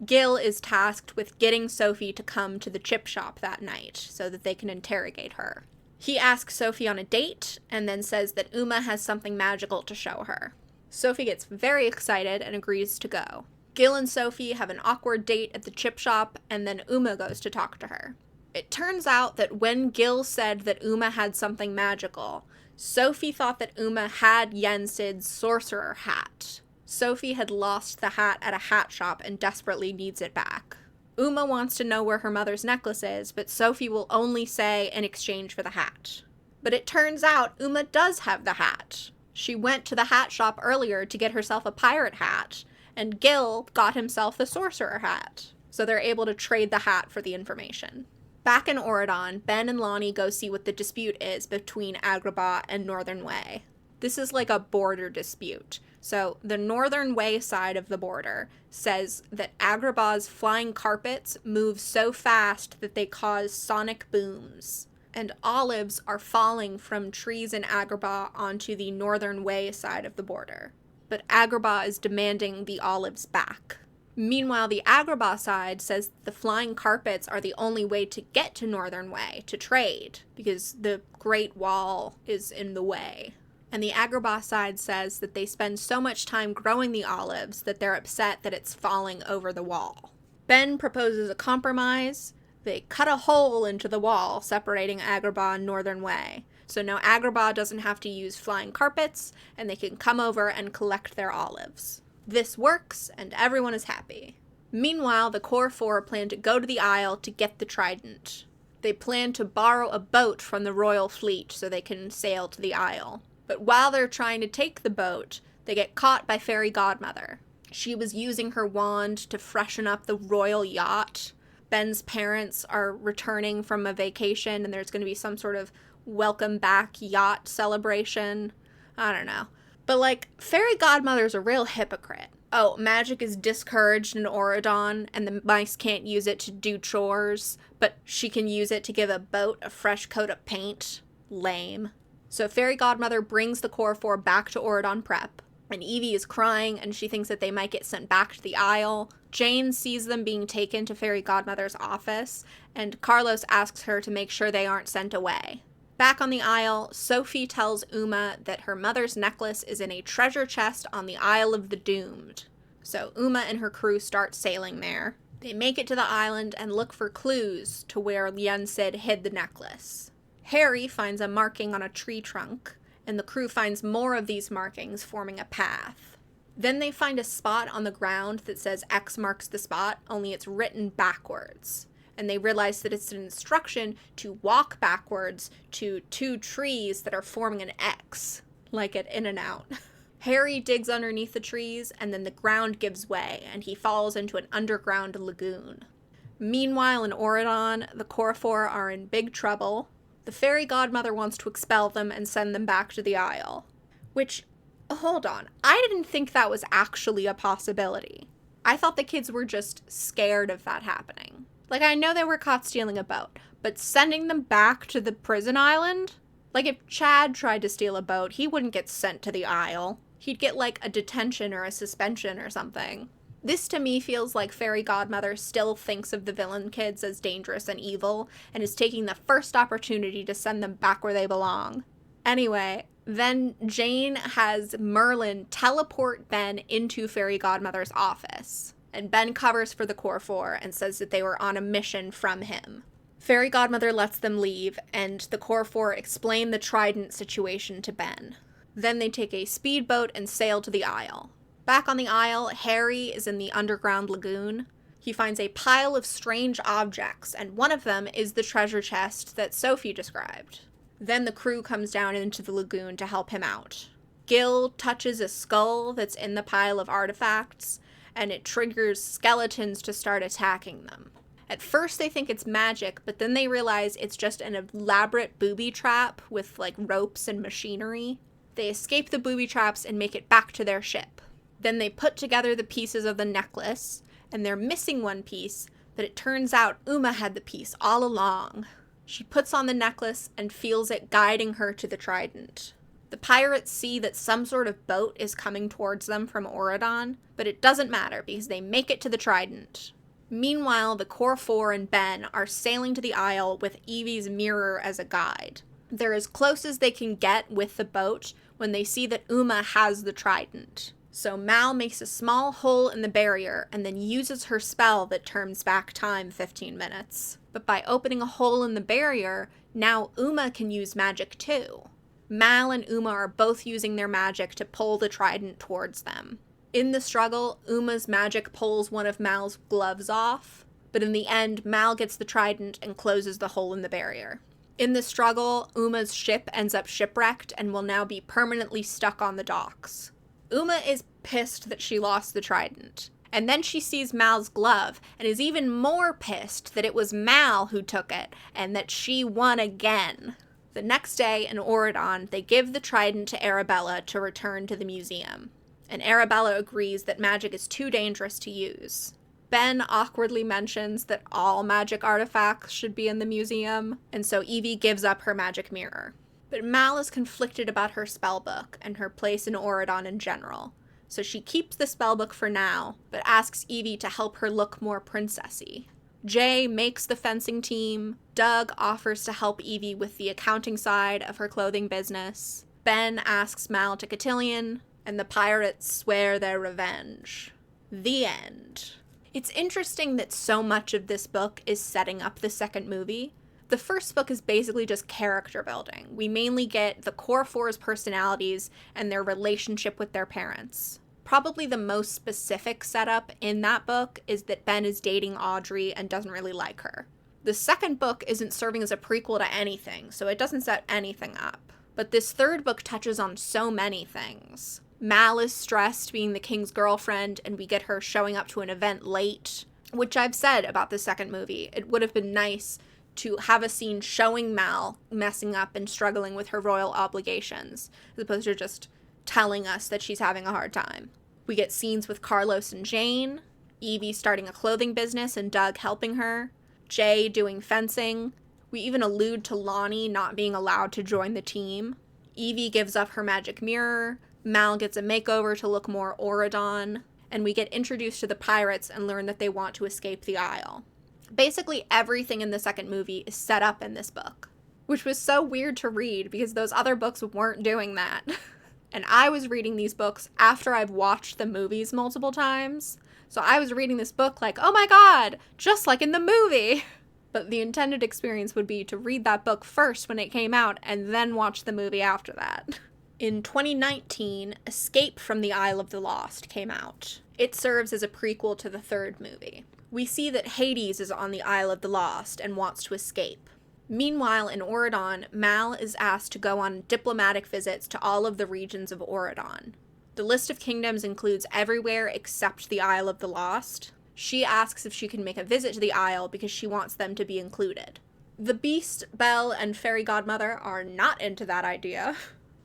Speaker 1: Gil is tasked with getting Sophie to come to the chip shop that night so that they can interrogate her. He asks Sophie on a date and then says that Uma has something magical to show her. Sophie gets very excited and agrees to go. Gil and Sophie have an awkward date at the chip shop, and then Uma goes to talk to her. It turns out that when Gil said that Uma had something magical, Sophie thought that Uma had Yen Sid's sorcerer hat. Sophie had lost the hat at a hat shop and desperately needs it back. Uma wants to know where her mother's necklace is, but Sophie will only say in exchange for the hat. But it turns out Uma does have the hat. She went to the hat shop earlier to get herself a pirate hat, and Gil got himself the sorcerer hat. So they're able to trade the hat for the information. Back in Auradon, Ben and Lonnie go see what the dispute is between Agrabah and Northern Wei. This is like a border dispute. So the Northern Wei side of the border says that Agrabah's flying carpets move so fast that they cause sonic booms, and olives are falling from trees in Agrabah onto the Northern Wei side of the border. But Agrabah is demanding the olives back. Meanwhile, the Agrabah side says the flying carpets are the only way to get to Northern Wei to trade, because the Great Wall is in the way. And the Agrabah side says that they spend so much time growing the olives that they're upset that it's falling over the wall. Ben proposes a compromise. They cut a hole into the wall separating Agrabah and Northern Way. So now Agrabah doesn't have to use flying carpets, and they can come over and collect their olives. This works, and everyone is happy. Meanwhile, the Core Four plan to go to the Isle to get the trident. They plan to borrow a boat from the royal fleet so they can sail to the Isle. But while they're trying to take the boat, they get caught by Fairy Godmother. She was using her wand to freshen up the royal yacht. Ben's parents are returning from a vacation, and there's going to be some sort of welcome back yacht celebration. I don't know. But, like, Fairy Godmother's a real hypocrite. Oh, magic is discouraged in Auradon, and the mice can't use it to do chores, but she can use it to give a boat a fresh coat of paint. Lame. So Fairy Godmother brings the Core Four back to Auradon Prep, and Evie is crying, and she thinks that they might get sent back to the Isle. Jane sees them being taken to Fairy Godmother's office, and Carlos asks her to make sure they aren't sent away. Back on the Isle, Sophie tells Uma that her mother's necklace is in a treasure chest on the Isle of the Doomed. So Uma and her crew start sailing there. They make it to the island and look for clues to where Yen Sid hid the necklace. Harry finds a marking on a tree trunk, and the crew finds more of these markings forming a path. Then they find a spot on the ground that says X marks the spot, only it's written backwards. And they realize that it's an instruction to walk backwards to two trees that are forming an X, like at In-N-Out. Harry digs underneath the trees, and then the ground gives way, and he falls into an underground lagoon. Meanwhile, in Auradon, the Core Four are in big trouble. The Fairy Godmother wants to expel them and send them back to the Isle. Which, hold on, I didn't think that was actually a possibility. I thought the kids were just scared of that happening. Like, I know they were caught stealing a boat, but sending them back to the prison island? Like, if Chad tried to steal a boat, he wouldn't get sent to the Isle. He'd get, like, a detention or a suspension or something. This, to me, feels like Fairy Godmother still thinks of the villain kids as dangerous and evil, and is taking the first opportunity to send them back where they belong. Anyway, then Jane has Merlin teleport Ben into Fairy Godmother's office. And Ben covers for the Core Four and says that they were on a mission from him. Fairy Godmother lets them leave, and the Core Four explain the trident situation to Ben. Then they take a speedboat and sail to the Isle. Back on the Isle, Harry is in the underground lagoon. He finds a pile of strange objects, and one of them is the treasure chest that Sophie described. Then the crew comes down into the lagoon to help him out. Gil touches a skull that's in the pile of artifacts, and it triggers skeletons to start attacking them. At first they think it's magic, but then they realize it's just an elaborate booby trap with, like, ropes and machinery. They escape the booby traps and make it back to their ship. Then they put together the pieces of the necklace, and they're missing one piece, but it turns out Uma had the piece all along. She puts on the necklace and feels it guiding her to the trident. The pirates see that some sort of boat is coming towards them from Auradon, but it doesn't matter because they make it to the trident. Meanwhile, the Core Four and Ben are sailing to the Isle with Evie's mirror as a guide. They're as close as they can get with the boat when they see that Uma has the trident. So Mal makes a small hole in the barrier and then uses her spell that turns back time 15 minutes. But by opening a hole in the barrier, now Uma can use magic too. Mal and Uma are both using their magic to pull the trident towards them. In the struggle, Uma's magic pulls one of Mal's gloves off, but in the end, Mal gets the trident and closes the hole in the barrier. In the struggle, Uma's ship ends up shipwrecked and will now be permanently stuck on the docks. Uma is pissed that she lost the trident, and then she sees Mal's glove and is even more pissed that it was Mal who took it and that she won again. The next day in Auradon, they give the trident to Arabella to return to the museum, and Arabella agrees that magic is too dangerous to use. Ben awkwardly mentions that all magic artifacts should be in the museum, and so Evie gives up her magic mirror. But Mal is conflicted about her spellbook and her place in Auradon in general, so she keeps the spellbook for now, but asks Evie to help her look more princessy. Jay makes the fencing team, Doug offers to help Evie with the accounting side of her clothing business, Ben asks Mal to cotillion, and the pirates swear their revenge. The end. It's interesting that so much of this book is setting up the second movie. The first book is basically just character building. We mainly get the core four's personalities and their relationship with their parents. Probably the most specific setup in that book is that Ben is dating Audrey and doesn't really like her. The second book isn't serving as a prequel to anything, so it doesn't set anything up. But this third book touches on so many things. Mal is stressed being the king's girlfriend, and we get her showing up to an event late, which I've said about the second movie. It would have been nice to have a scene showing Mal messing up and struggling with her royal obligations, as opposed to just telling us that she's having a hard time. We get scenes with Carlos and Jane, Evie starting a clothing business and Doug helping her, Jay doing fencing. We even allude to Lonnie not being allowed to join the team. Evie gives up her magic mirror, Mal gets a makeover to look more Auradon, and we get introduced to the pirates and learn that they want to escape the Isle. Basically everything in the second movie is set up in this book, which was so weird to read because those other books weren't doing that. And I was reading these books after I've watched the movies multiple times, so I was reading this book like, oh my god, just like in the movie! But the intended experience would be to read that book first when it came out and then watch the movie after that. In 2019, Escape from the Isle of the Lost came out. It serves as a prequel to the third movie. We see that Hades is on the Isle of the Lost and wants to escape. Meanwhile, in Auradon, Mal is asked to go on diplomatic visits to all of the regions of Auradon. The list of kingdoms includes everywhere except the Isle of the Lost. She asks if she can make a visit to the Isle because she wants them to be included. The Beast, Belle, and Fairy Godmother are not into that idea,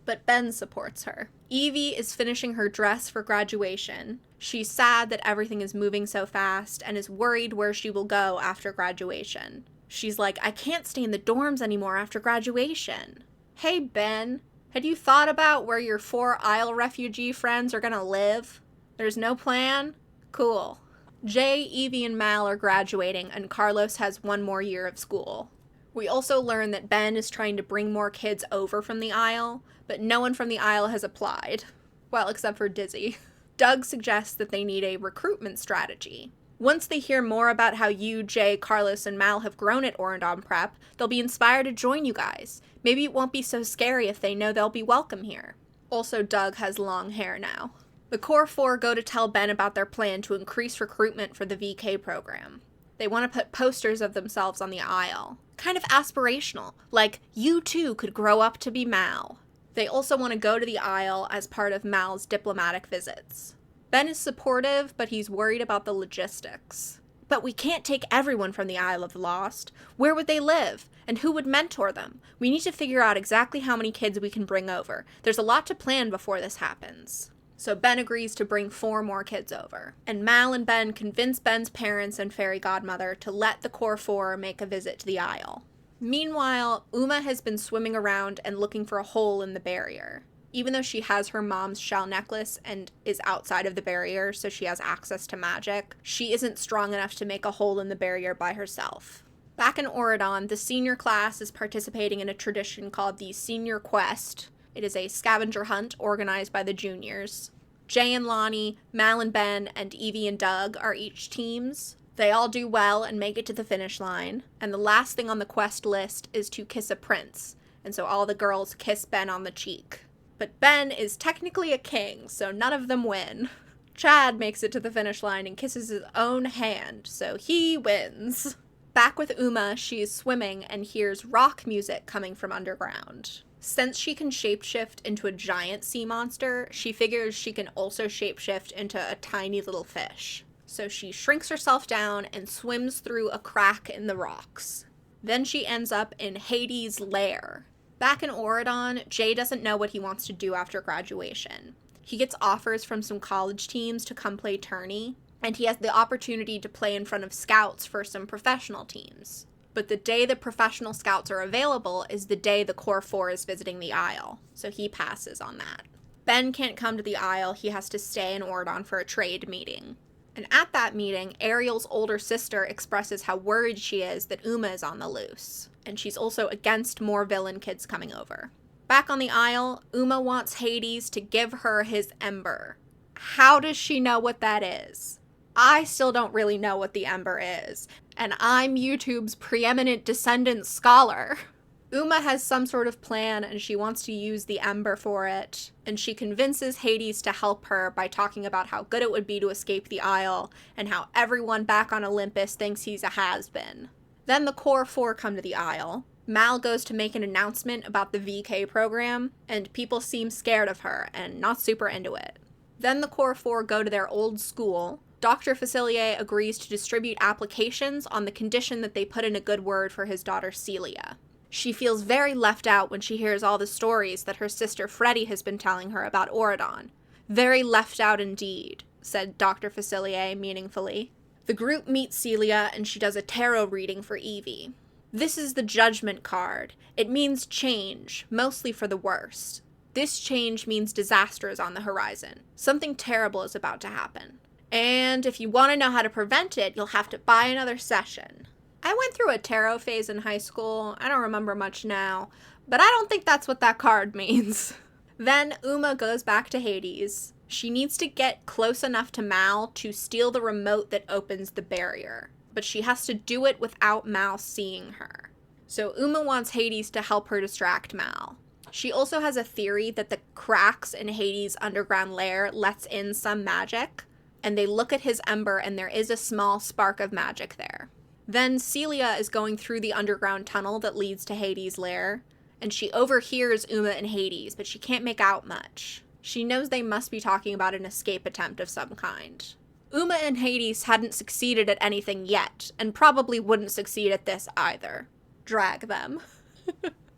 Speaker 1: but Ben supports her. Evie is finishing her dress for graduation. She's sad that everything is moving so fast and is worried where she will go after graduation. She's like, I can't stay in the dorms anymore after graduation. Hey, Ben, had you thought about where your 4 Isle refugee friends are gonna live? There's no plan? Cool. Jay, Evie, and Mal are graduating, and Carlos has 1 more year of school. We also learn that Ben is trying to bring more kids over from the Isle, but no one from the Isle has applied. Well, except for Dizzy. Doug suggests that they need a recruitment strategy. Once they hear more about how you, Jay, Carlos, and Mal have grown at Auradon Prep, they'll be inspired to join you guys. Maybe it won't be so scary if they know they'll be welcome here. Also, Doug has long hair now. The Core 4 go to tell Ben about their plan to increase recruitment for the VK program. They want to put posters of themselves on the Isle. Kind of aspirational, like, you too could grow up to be Mal. They also want to go to the Isle as part of Mal's diplomatic visits. Ben is supportive, but he's worried about the logistics. But we can't take everyone from the Isle of the Lost. Where would they live? And who would mentor them? We need to figure out exactly how many kids we can bring over. There's a lot to plan before this happens. So Ben agrees to bring 4 more kids over. And Mal and Ben convince Ben's parents and Fairy Godmother to let the Core 4 make a visit to the Isle. Meanwhile, Uma has been swimming around and looking for a hole in the barrier. Even though she has her mom's shell necklace and is outside of the barrier, so she has access to magic, she isn't strong enough to make a hole in the barrier by herself. Back in Auradon, the senior class is participating in a tradition called the Senior Quest. It is a scavenger hunt organized by the juniors. Jay and Lonnie, Mal and Ben, and Evie and Doug are each teams. They all do well and make it to the finish line, and the last thing on the quest list is to kiss a prince, and so all the girls kiss Ben on the cheek. But Ben is technically a king, so none of them win. Chad makes it to the finish line and kisses his own hand, so he wins. Back with Uma, she is swimming and hears rock music coming from underground. Since she can shapeshift into a giant sea monster, she figures she can also shapeshift into a tiny little fish. So she shrinks herself down and swims through a crack in the rocks. Then she ends up in Hades' lair. Back in Auradon, Jay doesn't know what he wants to do after graduation. He gets offers from some college teams to come play tourney, and he has the opportunity to play in front of scouts for some professional teams. But the day the professional scouts are available is the day the Core 4 is visiting the Isle, so he passes on that. Ben can't come to the Isle, he has to stay in Auradon for a trade meeting. And at that meeting, Ariel's older sister expresses how worried she is that Uma is on the loose. And she's also against more villain kids coming over. Back on the Isle, Uma wants Hades to give her his ember. How does she know what that is? I still don't really know what the ember is, and I'm YouTube's preeminent descendants scholar. Uma has some sort of plan and she wants to use the ember for it, and she convinces Hades to help her by talking about how good it would be to escape the Isle and how everyone back on Olympus thinks he's a has-been. Then the Core Four come to the Isle. Mal goes to make an announcement about the VK program, and people seem scared of her and not super into it. Then the Core Four go to their old school. Dr. Facilier agrees to distribute applications on the condition that they put in a good word for his daughter Celia. She feels very left out when she hears all the stories that her sister Freddie has been telling her about Auradon. Very left out indeed, said Dr. Facilier meaningfully. The group meets Celia and she does a tarot reading for Evie. This is the Judgment card. It means change, mostly for the worst. This change means disaster is on the horizon. Something terrible is about to happen. And if you want to know how to prevent it, you'll have to buy another session. I went through a tarot phase in high school. I don't remember much now, but I don't think that's what that card means. Then Uma goes back to Hades. She needs to get close enough to Mal to steal the remote that opens the barrier, but she has to do it without Mal seeing her. So Uma wants Hades to help her distract Mal. She also has a theory that the cracks in Hades' underground lair lets in some magic, and they look at his ember and there is a small spark of magic there. Then Celia is going through the underground tunnel that leads to Hades' lair, and she overhears Uma and Hades, but she can't make out much. She knows they must be talking about an escape attempt of some kind. Uma and Hades hadn't succeeded at anything yet, and probably wouldn't succeed at this either. Drag them.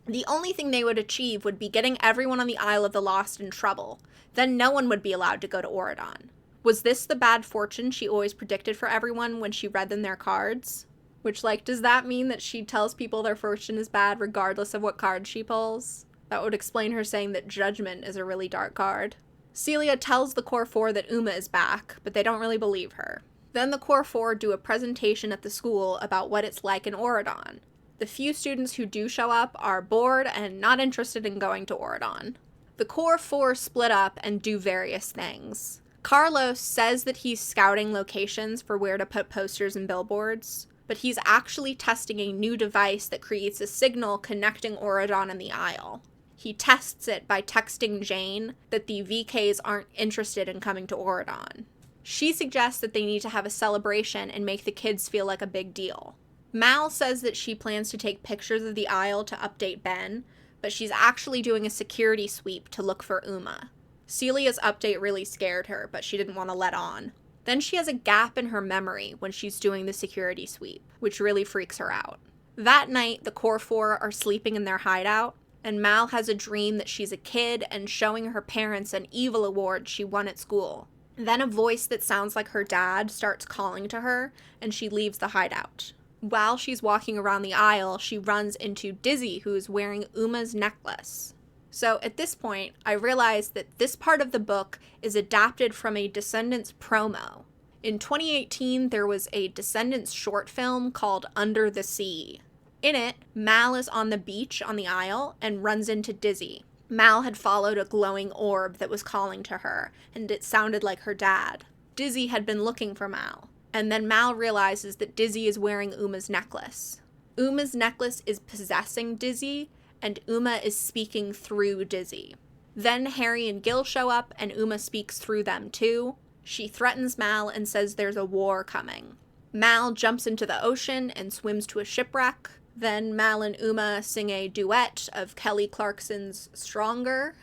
Speaker 1: The only thing they would achieve would be getting everyone on the Isle of the Lost in trouble. Then no one would be allowed to go to Auradon. Was this the bad fortune she always predicted for everyone when she read them their cards? Which, does that mean that she tells people their fortune is bad regardless of what card she pulls? That would explain her saying that Judgment is a really dark card. Celia tells the Core Four that Uma is back, but they don't really believe her. Then the Core Four do a presentation at the school about what it's like in Auradon. The few students who do show up are bored and not interested in going to Auradon. The Core Four split up and do various things. Carlos says that he's scouting locations for where to put posters and billboards, but he's actually testing a new device that creates a signal connecting Auradon and the Isle. He tests it by texting Jane that the VKs aren't interested in coming to Auradon. She suggests that they need to have a celebration and make the kids feel like a big deal. Mal says that she plans to take pictures of the Isle to update Ben, but she's actually doing a security sweep to look for Uma. Celia's update really scared her, but she didn't want to let on. Then she has a gap in her memory when she's doing the security sweep, which really freaks her out. That night, the Core Four are sleeping in their hideout, and Mal has a dream that she's a kid and showing her parents an evil award she won at school. Then a voice that sounds like her dad starts calling to her, and she leaves the hideout. While she's walking around the Isle, she runs into Dizzy, who is wearing Uma's necklace. So at this point, I realized that this part of the book is adapted from a Descendants promo. In 2018, there was a Descendants short film called Under the Sea. In it, Mal is on the beach on the Isle and runs into Dizzy. Mal had followed a glowing orb that was calling to her, and it sounded like her dad. Dizzy had been looking for Mal, and then Mal realizes that Dizzy is wearing Uma's necklace. Uma's necklace is possessing Dizzy, and Uma is speaking through Dizzy. Then Harry and Gil show up, and Uma speaks through them too. She threatens Mal and says there's a war coming. Mal jumps into the ocean and swims to a shipwreck. Then Mal and Uma sing a duet of Kelly Clarkson's Stronger.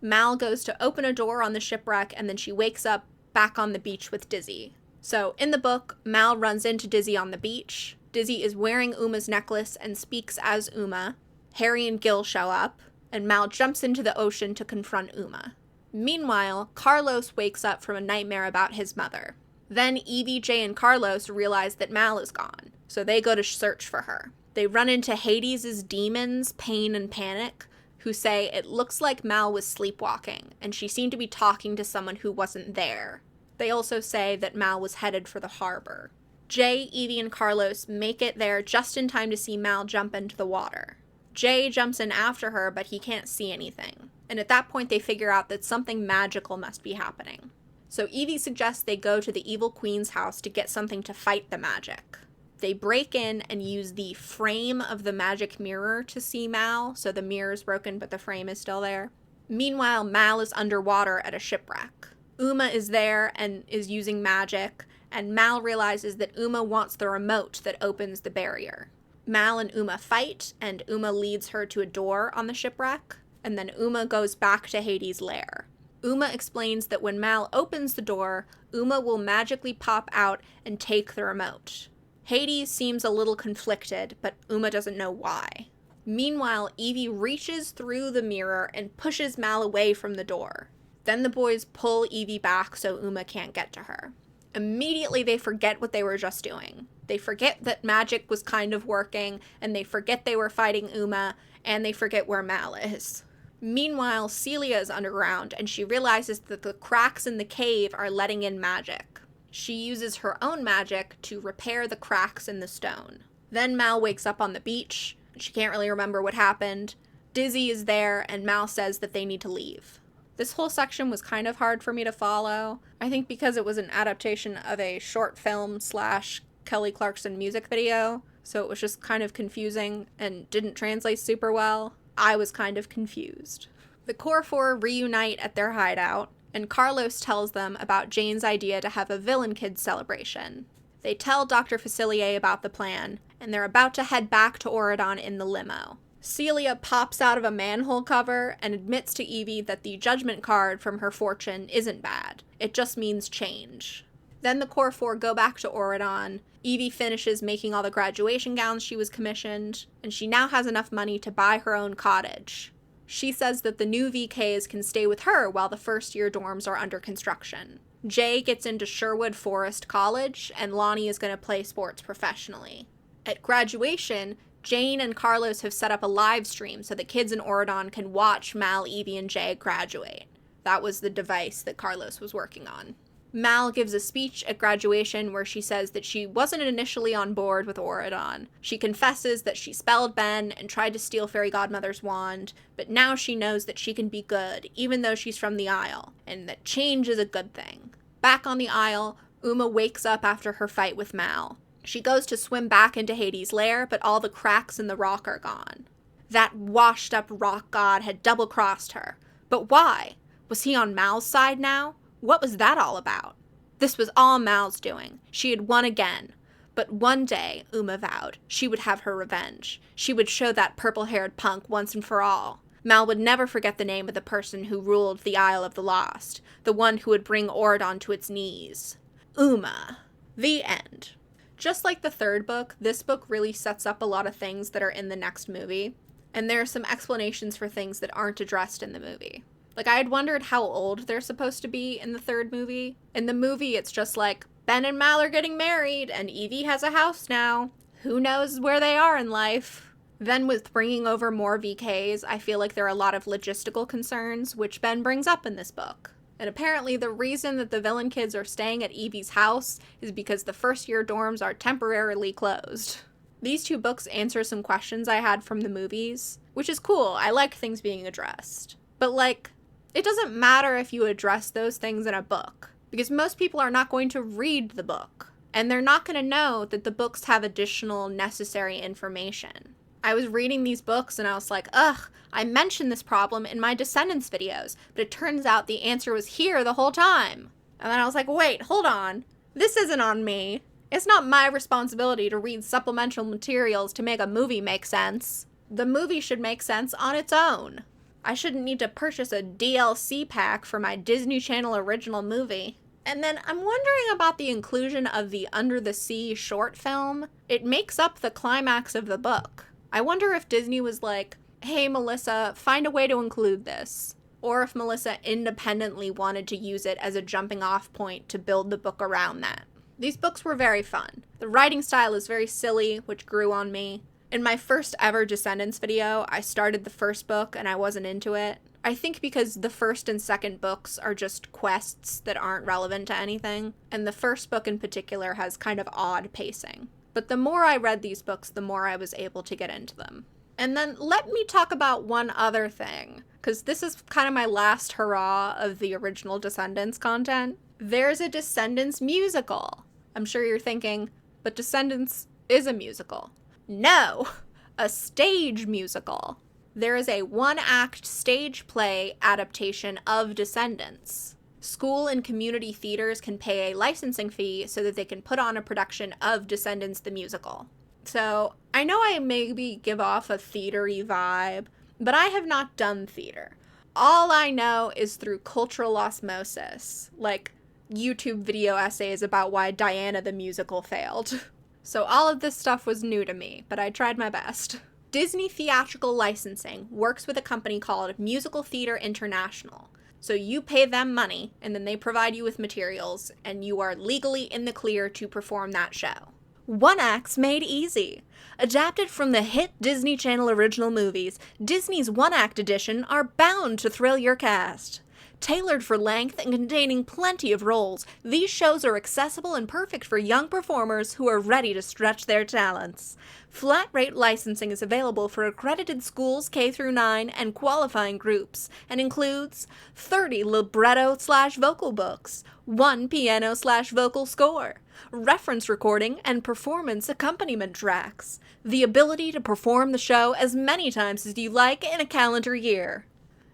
Speaker 1: Mal goes to open a door on the shipwreck, and then she wakes up back on the beach with Dizzy. So in the book, Mal runs into Dizzy on the beach. Dizzy is wearing Uma's necklace and speaks as Uma. Harry and Gil show up, and Mal jumps into the ocean to confront Uma. Meanwhile, Carlos wakes up from a nightmare about his mother. Then Evie, Jay, and Carlos realize that Mal is gone, so they go to search for her. They run into Hades' demons, Pain and Panic, who say it looks like Mal was sleepwalking, and she seemed to be talking to someone who wasn't there. They also say that Mal was headed for the harbor. Jay, Evie, and Carlos make it there just in time to see Mal jump into the water. Jay jumps in after her, but he can't see anything. And at that point, they figure out that something magical must be happening. So Evie suggests they go to the evil queen's house to get something to fight the magic. They break in and use the frame of the magic mirror to see Mal, so the mirror is broken, but the frame is still there. Meanwhile, Mal is underwater at a shipwreck. Uma is there and is using magic, and Mal realizes that Uma wants the remote that opens the barrier. Mal and Uma fight, and Uma leads her to a door on the shipwreck, and then Uma goes back to Hades' lair. Uma explains that when Mal opens the door, Uma will magically pop out and take the remote. Hades seems a little conflicted, but Uma doesn't know why. Meanwhile, Evie reaches through the mirror and pushes Mal away from the door. Then the boys pull Evie back so Uma can't get to her. Immediately they forget what they were just doing. They forget that magic was kind of working, and they forget they were fighting Uma, and they forget where Mal is. Meanwhile, Celia is underground, and she realizes that the cracks in the cave are letting in magic. She uses her own magic to repair the cracks in the stone. Then Mal wakes up on the beach. She can't really remember what happened. Dizzy is there, and Mal says that they need to leave. This whole section was kind of hard for me to follow. I think because it was an adaptation of a short film / Kelly Clarkson music video, so it was just kind of confusing and didn't translate super well. I was kind of confused. The Core Four reunite at their hideout, and Carlos tells them about Jane's idea to have a Villain Kids celebration. They tell Dr. Facilier about the plan, and they're about to head back to Auradon in the limo. Celia pops out of a manhole cover and admits to Evie that the judgment card from her fortune isn't bad. It just means change. Then the Core Four go back to Auradon. Evie finishes making all the graduation gowns she was commissioned, and she now has enough money to buy her own cottage. She says that the new VKs can stay with her while the first-year dorms are under construction. Jay gets into Sherwood Forest College, and Lonnie is going to play sports professionally. At graduation, Jane and Carlos have set up a live stream so the kids in Auradon can watch Mal, Evie, and Jay graduate. That was the device that Carlos was working on. Mal gives a speech at graduation where she says that she wasn't initially on board with Auradon. She confesses that she spelled Ben and tried to steal Fairy Godmother's wand, but now she knows that she can be good, even though she's from the Isle, and that change is a good thing. Back on the Isle, Uma wakes up after her fight with Mal. She goes to swim back into Hades' lair, but all the cracks in the rock are gone. That washed-up rock god had double-crossed her. But why? Was he on Mal's side now? What was that all about? This was all Mal's doing. She had won again. But one day, Uma vowed, she would have her revenge. She would show that purple-haired punk once and for all. Mal would never forget the name of the person who ruled the Isle of the Lost, the one who would bring Auradon to its knees. Uma. The end. Just like the third book, this book really sets up a lot of things that are in the next movie, and there are some explanations for things that aren't addressed in the movie. Like, I had wondered how old they're supposed to be in the third movie. In the movie, it's just like, Ben and Mal are getting married, and Evie has a house now. Who knows where they are in life? Then with bringing over more VKs, I feel like there are a lot of logistical concerns, which Ben brings up in this book. And apparently the reason that the villain kids are staying at Evie's house is because the first-year dorms are temporarily closed. These two books answer some questions I had from the movies, which is cool. I like things being addressed. But, like, it doesn't matter if you address those things in a book, because most people are not going to read the book, and they're not going to know that the books have additional necessary information. I was reading these books and I was like, ugh, I mentioned this problem in my Descendants videos, but it turns out the answer was here the whole time. And then I was like, wait, hold on. This isn't on me. It's not my responsibility to read supplemental materials to make a movie make sense. The movie should make sense on its own. I shouldn't need to purchase a DLC pack for my Disney Channel original movie. And then I'm wondering about the inclusion of the Under the Sea short film. It makes up the climax of the book. I wonder if Disney was like, hey Melissa, find a way to include this. Or if Melissa independently wanted to use it as a jumping off point to build the book around that. These books were very fun. The writing style is very silly, which grew on me. In my first ever Descendants video, I started the first book and I wasn't into it. I think because the first and second books are just quests that aren't relevant to anything, and the first book in particular has kind of odd pacing. But the more I read these books, the more I was able to get into them. And then let me talk about one other thing, because this is kind of my last hurrah of the original Descendants content. There's a Descendants musical. I'm sure you're thinking, but Descendants is a musical. No, a stage musical. There is a one-act stage play adaptation of Descendants. School and community theaters can pay a licensing fee so that they can put on a production of Descendants the musical. So, I know I maybe give off a theater-y vibe, but I have not done theater. All I know is through cultural osmosis, like YouTube video essays about why Diana the musical failed. So all of this stuff was new to me, but I tried my best. Disney Theatrical Licensing works with a company called Musical Theater International. So you pay them money, and then they provide you with materials, and you are legally in the clear to perform that show. One Act's Made Easy. Adapted from the hit Disney Channel original movies, Disney's One Act edition are bound to thrill your cast. Tailored for length and containing plenty of roles, these shows are accessible and perfect for young performers who are ready to stretch their talents. Flat rate licensing is available for accredited schools K-9 and qualifying groups, and includes 30 libretto/vocal books, 1 piano/vocal score, reference recording, and performance accompaniment tracks. The ability to perform the show as many times as you like in a calendar year.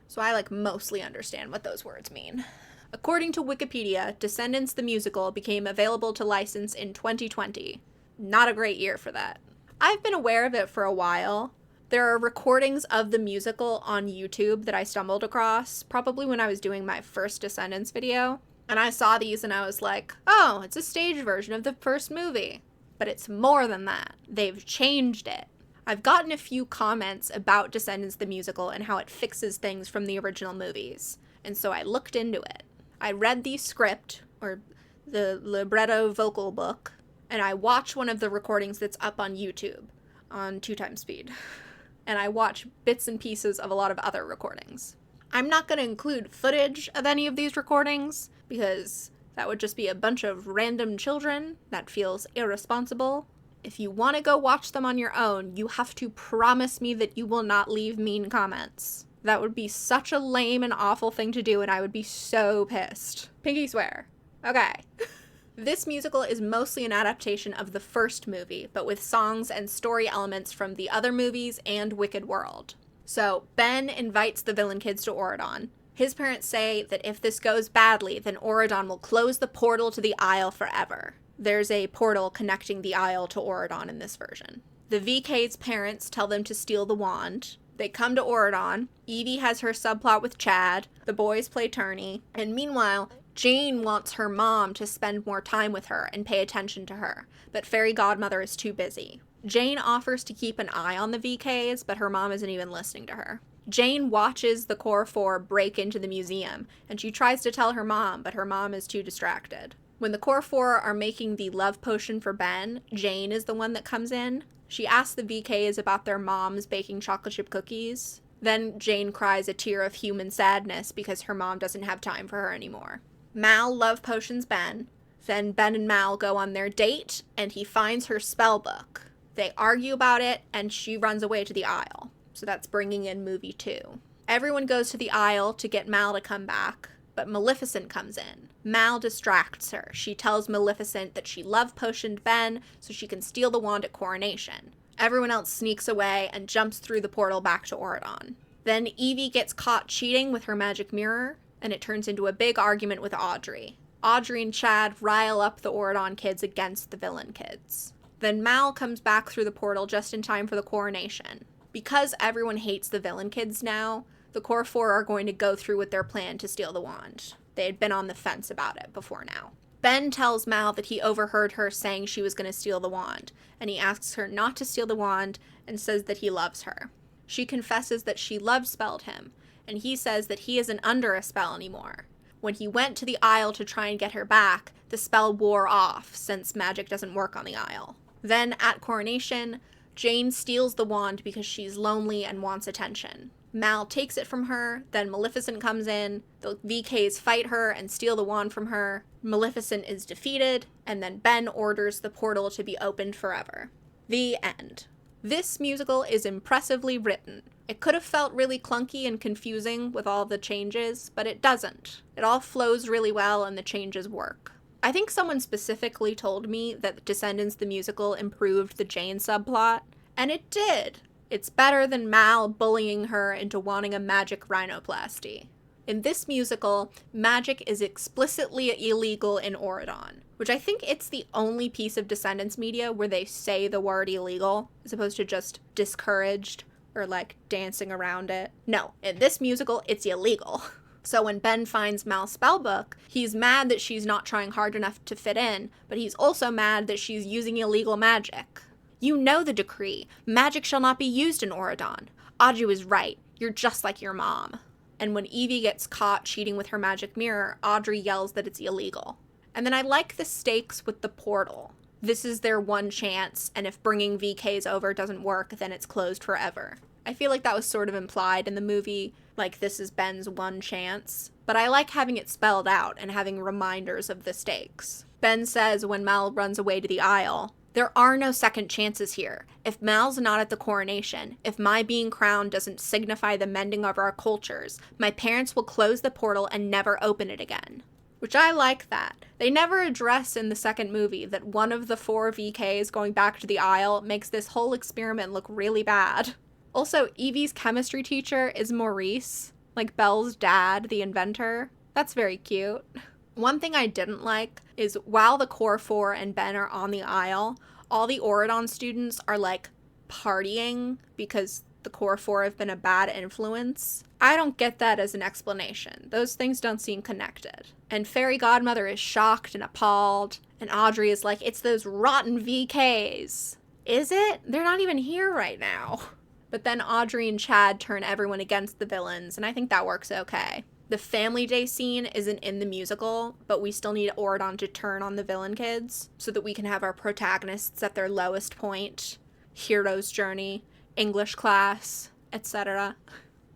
Speaker 1: So I mostly understand what those words mean. According to Wikipedia, Descendants the musical became available to license in 2020. Not a great year for that. I've been aware of it for a while. There are recordings of the musical on YouTube that I stumbled across, probably when I was doing my first Descendants video. And I saw these and I was like, oh, it's a stage version of the first movie. But it's more than that. They've changed it. I've gotten a few comments about Descendants the musical and how it fixes things from the original movies. And so I looked into it. I read the script, or the libretto vocal book, and I watched one of the recordings that's up on YouTube on 2x speed. And I watched bits and pieces of a lot of other recordings. I'm not going to include footage of any of these recordings because that would just be a bunch of random children. That feels irresponsible. If you want to go watch them on your own, you have to promise me that you will not leave mean comments. That would be such a lame and awful thing to do, and I would be so pissed. Pinky swear. Okay. This musical is mostly an adaptation of the first movie, but with songs and story elements from the other movies and Wicked World. So, Ben invites the villain kids to Auradon. His parents say that if this goes badly, then Auradon will close the portal to the Isle forever. There's a portal connecting the Isle to Auradon in this version. The VK's parents tell them to steal the wand. They come to Auradon. Evie has her subplot with Chad. The boys play tourney. And meanwhile, Jane wants her mom to spend more time with her and pay attention to her, but Fairy Godmother is too busy. Jane offers to keep an eye on the VKs, but her mom isn't even listening to her. Jane watches the Core 4 break into the museum, and she tries to tell her mom, but her mom is too distracted. When the Core 4 are making the love potion for Ben, Jane is the one that comes in. She asks the VKs about their moms baking chocolate chip cookies. Then Jane cries a tear of human sadness because her mom doesn't have time for her anymore. Mal love potions Ben. Then Ben and Mal go on their date, and he finds her spell book. They argue about it, and she runs away to the Isle. So that's bringing in movie 2. Everyone goes to the Isle to get Mal to come back, but Maleficent comes in. Mal distracts her. She tells Maleficent that she love potioned Ben so she can steal the wand at coronation. Everyone else sneaks away and jumps through the portal back to Auradon. Then Evie gets caught cheating with her magic mirror, and it turns into a big argument with Audrey. Audrey and Chad rile up the Auradon kids against the villain kids. Then Mal comes back through the portal just in time for the coronation. Because everyone hates the villain kids now, the Core 4 are going to go through with their plan to steal the wand. They had been on the fence about it before now. Ben tells Mal that he overheard her saying she was going to steal the wand, and he asks her not to steal the wand and says that he loves her. She confesses that she love-spelled him, and he says that he isn't under a spell anymore. When he went to the Isle to try and get her back, the spell wore off, since magic doesn't work on the Isle. Then, at coronation, Jane steals the wand because she's lonely and wants attention. Mal takes it from her, then Maleficent comes in, the VKs fight her and steal the wand from her, Maleficent is defeated, and then Ben orders the portal to be opened forever. The end. This musical is impressively written. It could have felt really clunky and confusing with all the changes, but it doesn't. It all flows really well and the changes work. I think someone specifically told me that Descendants the musical improved the Jane subplot, and it did. It's better than Mal bullying her into wanting a magic rhinoplasty. In this musical, magic is explicitly illegal in Oridon, which I think it's the only piece of Descendants media where they say the word illegal, as opposed to just discouraged or like dancing around it. No, in this musical, it's illegal. So when Ben finds Mal's spellbook, he's mad that she's not trying hard enough to fit in, but he's also mad that she's using illegal magic. You know the decree. Magic shall not be used in Oridon. Audrey was right. You're just like your mom. And when Evie gets caught cheating with her magic mirror, Audrey yells that it's illegal. And then I like the stakes with the portal. This is their one chance, and if bringing VKs over doesn't work, then it's closed forever. I feel like that was sort of implied in the movie, like this is Ben's one chance. But I like having it spelled out and having reminders of the stakes. Ben says when Mal runs away to the aisle, "There are no second chances here. If Mal's not at the coronation, if my being crowned doesn't signify the mending of our cultures, my parents will close the portal and never open it again." Which I like that. They never address in the second movie that one of the 4 VKs going back to the aisle makes this whole experiment look really bad. Also, Evie's chemistry teacher is Maurice, like Belle's dad, the inventor. That's very cute. One thing I didn't like is while the Core 4 and Ben are on the aisle, all the Oridon students are like partying because the Core 4 have been a bad influence. I don't get that as an explanation. Those things don't seem connected. And Fairy Godmother is shocked and appalled, and Audrey is like, "It's those rotten VKs." Is it? They're not even here right now. But then Audrey and Chad turn everyone against the villains, and I think that works okay. The Family Day scene isn't in the musical, but we still need Oridon to turn on the villain kids so that we can have our protagonists at their lowest point, hero's journey, English class, etc.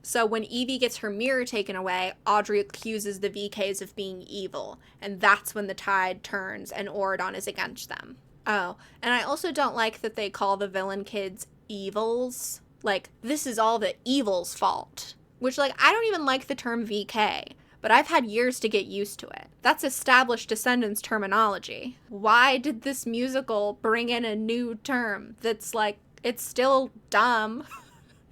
Speaker 1: So when Evie gets her mirror taken away, Audrey accuses the VKs of being evil, and that's when the tide turns and Oridon is against them. Oh, and I also don't like that they call the villain kids evils. Like, this is all the evil's fault. Which, like, I don't even like the term VK, but I've had years to get used to it. That's established Descendants terminology. Why did this musical bring in a new term that's like, it's still dumb.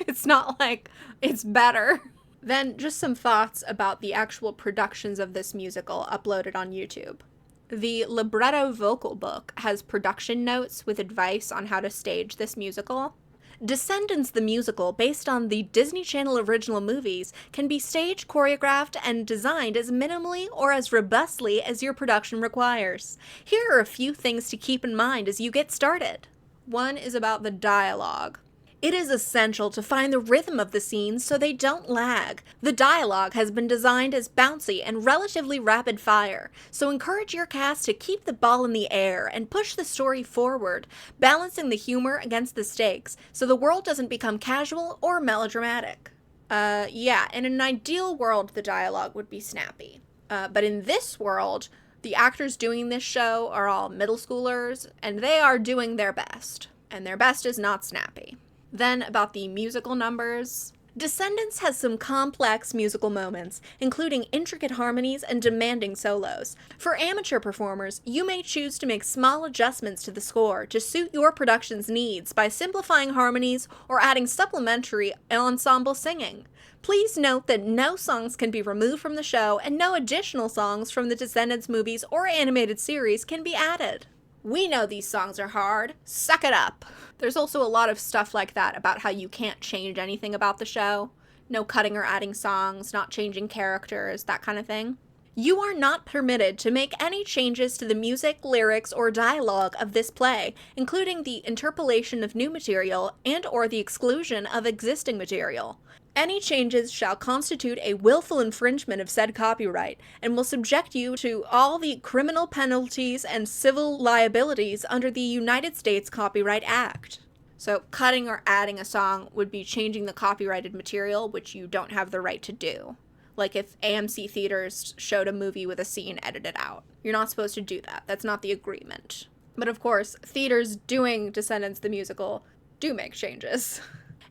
Speaker 1: It's not like it's better. Then just some thoughts about the actual productions of this musical uploaded on YouTube. The libretto vocal book has production notes with advice on how to stage this musical. Descendants the musical, based on the Disney Channel original movies, can be staged, choreographed, and designed as minimally or as robustly as your production requires. Here are a few things to keep in mind as you get started. One is about the dialogue. It is essential to find the rhythm of the scenes so they don't lag. The dialogue has been designed as bouncy and relatively rapid fire, so encourage your cast to keep the ball in the air and push the story forward, balancing the humor against the stakes so the world doesn't become casual or melodramatic. Yeah, in an ideal world, the dialogue would be snappy. But in this world, the actors doing this show are all middle schoolers, and they are doing their best. And their best is not snappy. Then about the musical numbers. Descendants has some complex musical moments, including intricate harmonies and demanding solos. For amateur performers, you may choose to make small adjustments to the score to suit your production's needs by simplifying harmonies or adding supplementary ensemble singing. Please note that no songs can be removed from the show and no additional songs from the Descendants movies or animated series can be added. We know these songs are hard. Suck it up. There's also a lot of stuff like that about how you can't change anything about the show. No cutting or adding songs, not changing characters, that kind of thing. You are not permitted to make any changes to the music, lyrics, or dialogue of this play, including the interpolation of new material and/or the exclusion of existing material. Any changes shall constitute a willful infringement of said copyright and will subject you to all the criminal penalties and civil liabilities under the United States Copyright Act. So cutting or adding a song would be changing the copyrighted material, which you don't have the right to do. Like if AMC Theaters showed a movie with a scene edited out. You're not supposed to do that. That's not the agreement. But of course, theaters doing Descendants the musical do make changes.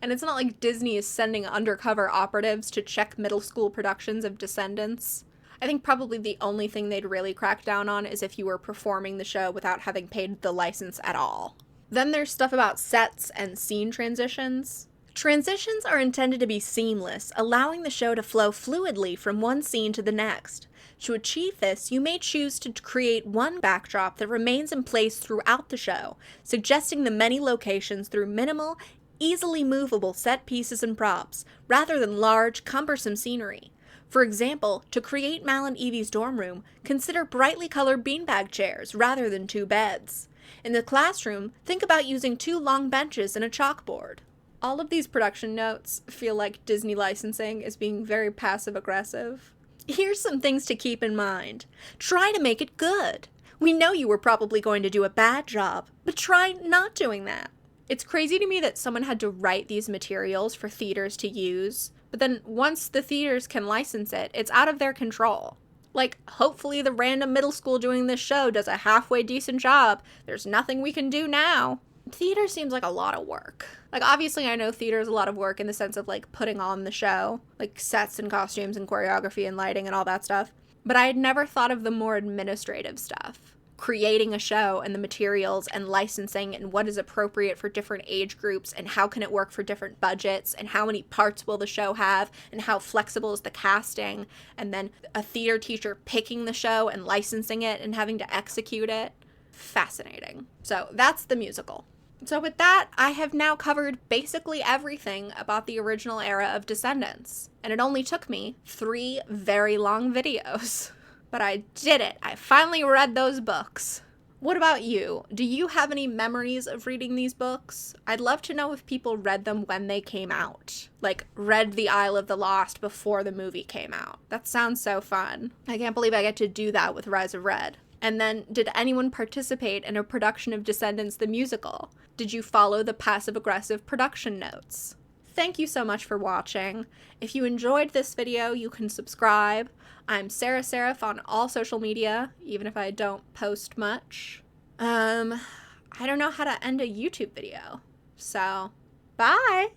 Speaker 1: And it's not like Disney is sending undercover operatives to check middle school productions of Descendants. I think probably the only thing they'd really crack down on is if you were performing the show without having paid the license at all. Then there's stuff about sets and scene transitions. Transitions are intended to be seamless, allowing the show to flow fluidly from one scene to the next. To achieve this, you may choose to create one backdrop that remains in place throughout the show, suggesting the many locations through minimal, easily movable set pieces and props, rather than large, cumbersome scenery. For example, to create Mal and Evie's dorm room, consider brightly colored beanbag chairs rather than 2 beds. In the classroom, think about using 2 long benches and a chalkboard. All of these production notes feel like Disney licensing is being very passive-aggressive. Here's some things to keep in mind. Try to make it good. We know you were probably going to do a bad job, but try not doing that. It's crazy to me that someone had to write these materials for theaters to use, but then once the theaters can license it, it's out of their control. Like, hopefully the random middle school doing this show does a halfway decent job. There's nothing we can do now. Theater seems like a lot of work. Like, obviously I know theater is a lot of work in the sense of, like, putting on the show, like sets and costumes and choreography and lighting and all that stuff. But I had never thought of the more administrative stuff. Creating a show and the materials and licensing and what is appropriate for different age groups and how can it work for different budgets and how many parts will the show have and how flexible is the casting, and then a theater teacher picking the show and licensing it and having to execute it. Fascinating. So that's the musical. So with that, I have now covered basically everything about the original era of Descendants, and it only took me 3 very long videos. But I did it. I finally read those books. What about you? Do you have any memories of reading these books? I'd love to know if people read them when they came out. Like, read The Isle of the Lost before the movie came out. That sounds so fun. I can't believe I get to do that with Rise of Red. And then, did anyone participate in a production of Descendants the musical? Did you follow the passive-aggressive production notes? Thank you so much for watching. If you enjoyed this video, you can subscribe. I'm Sarah Seraph on all social media, even if I don't post much. I don't know how to end a YouTube video. So, bye!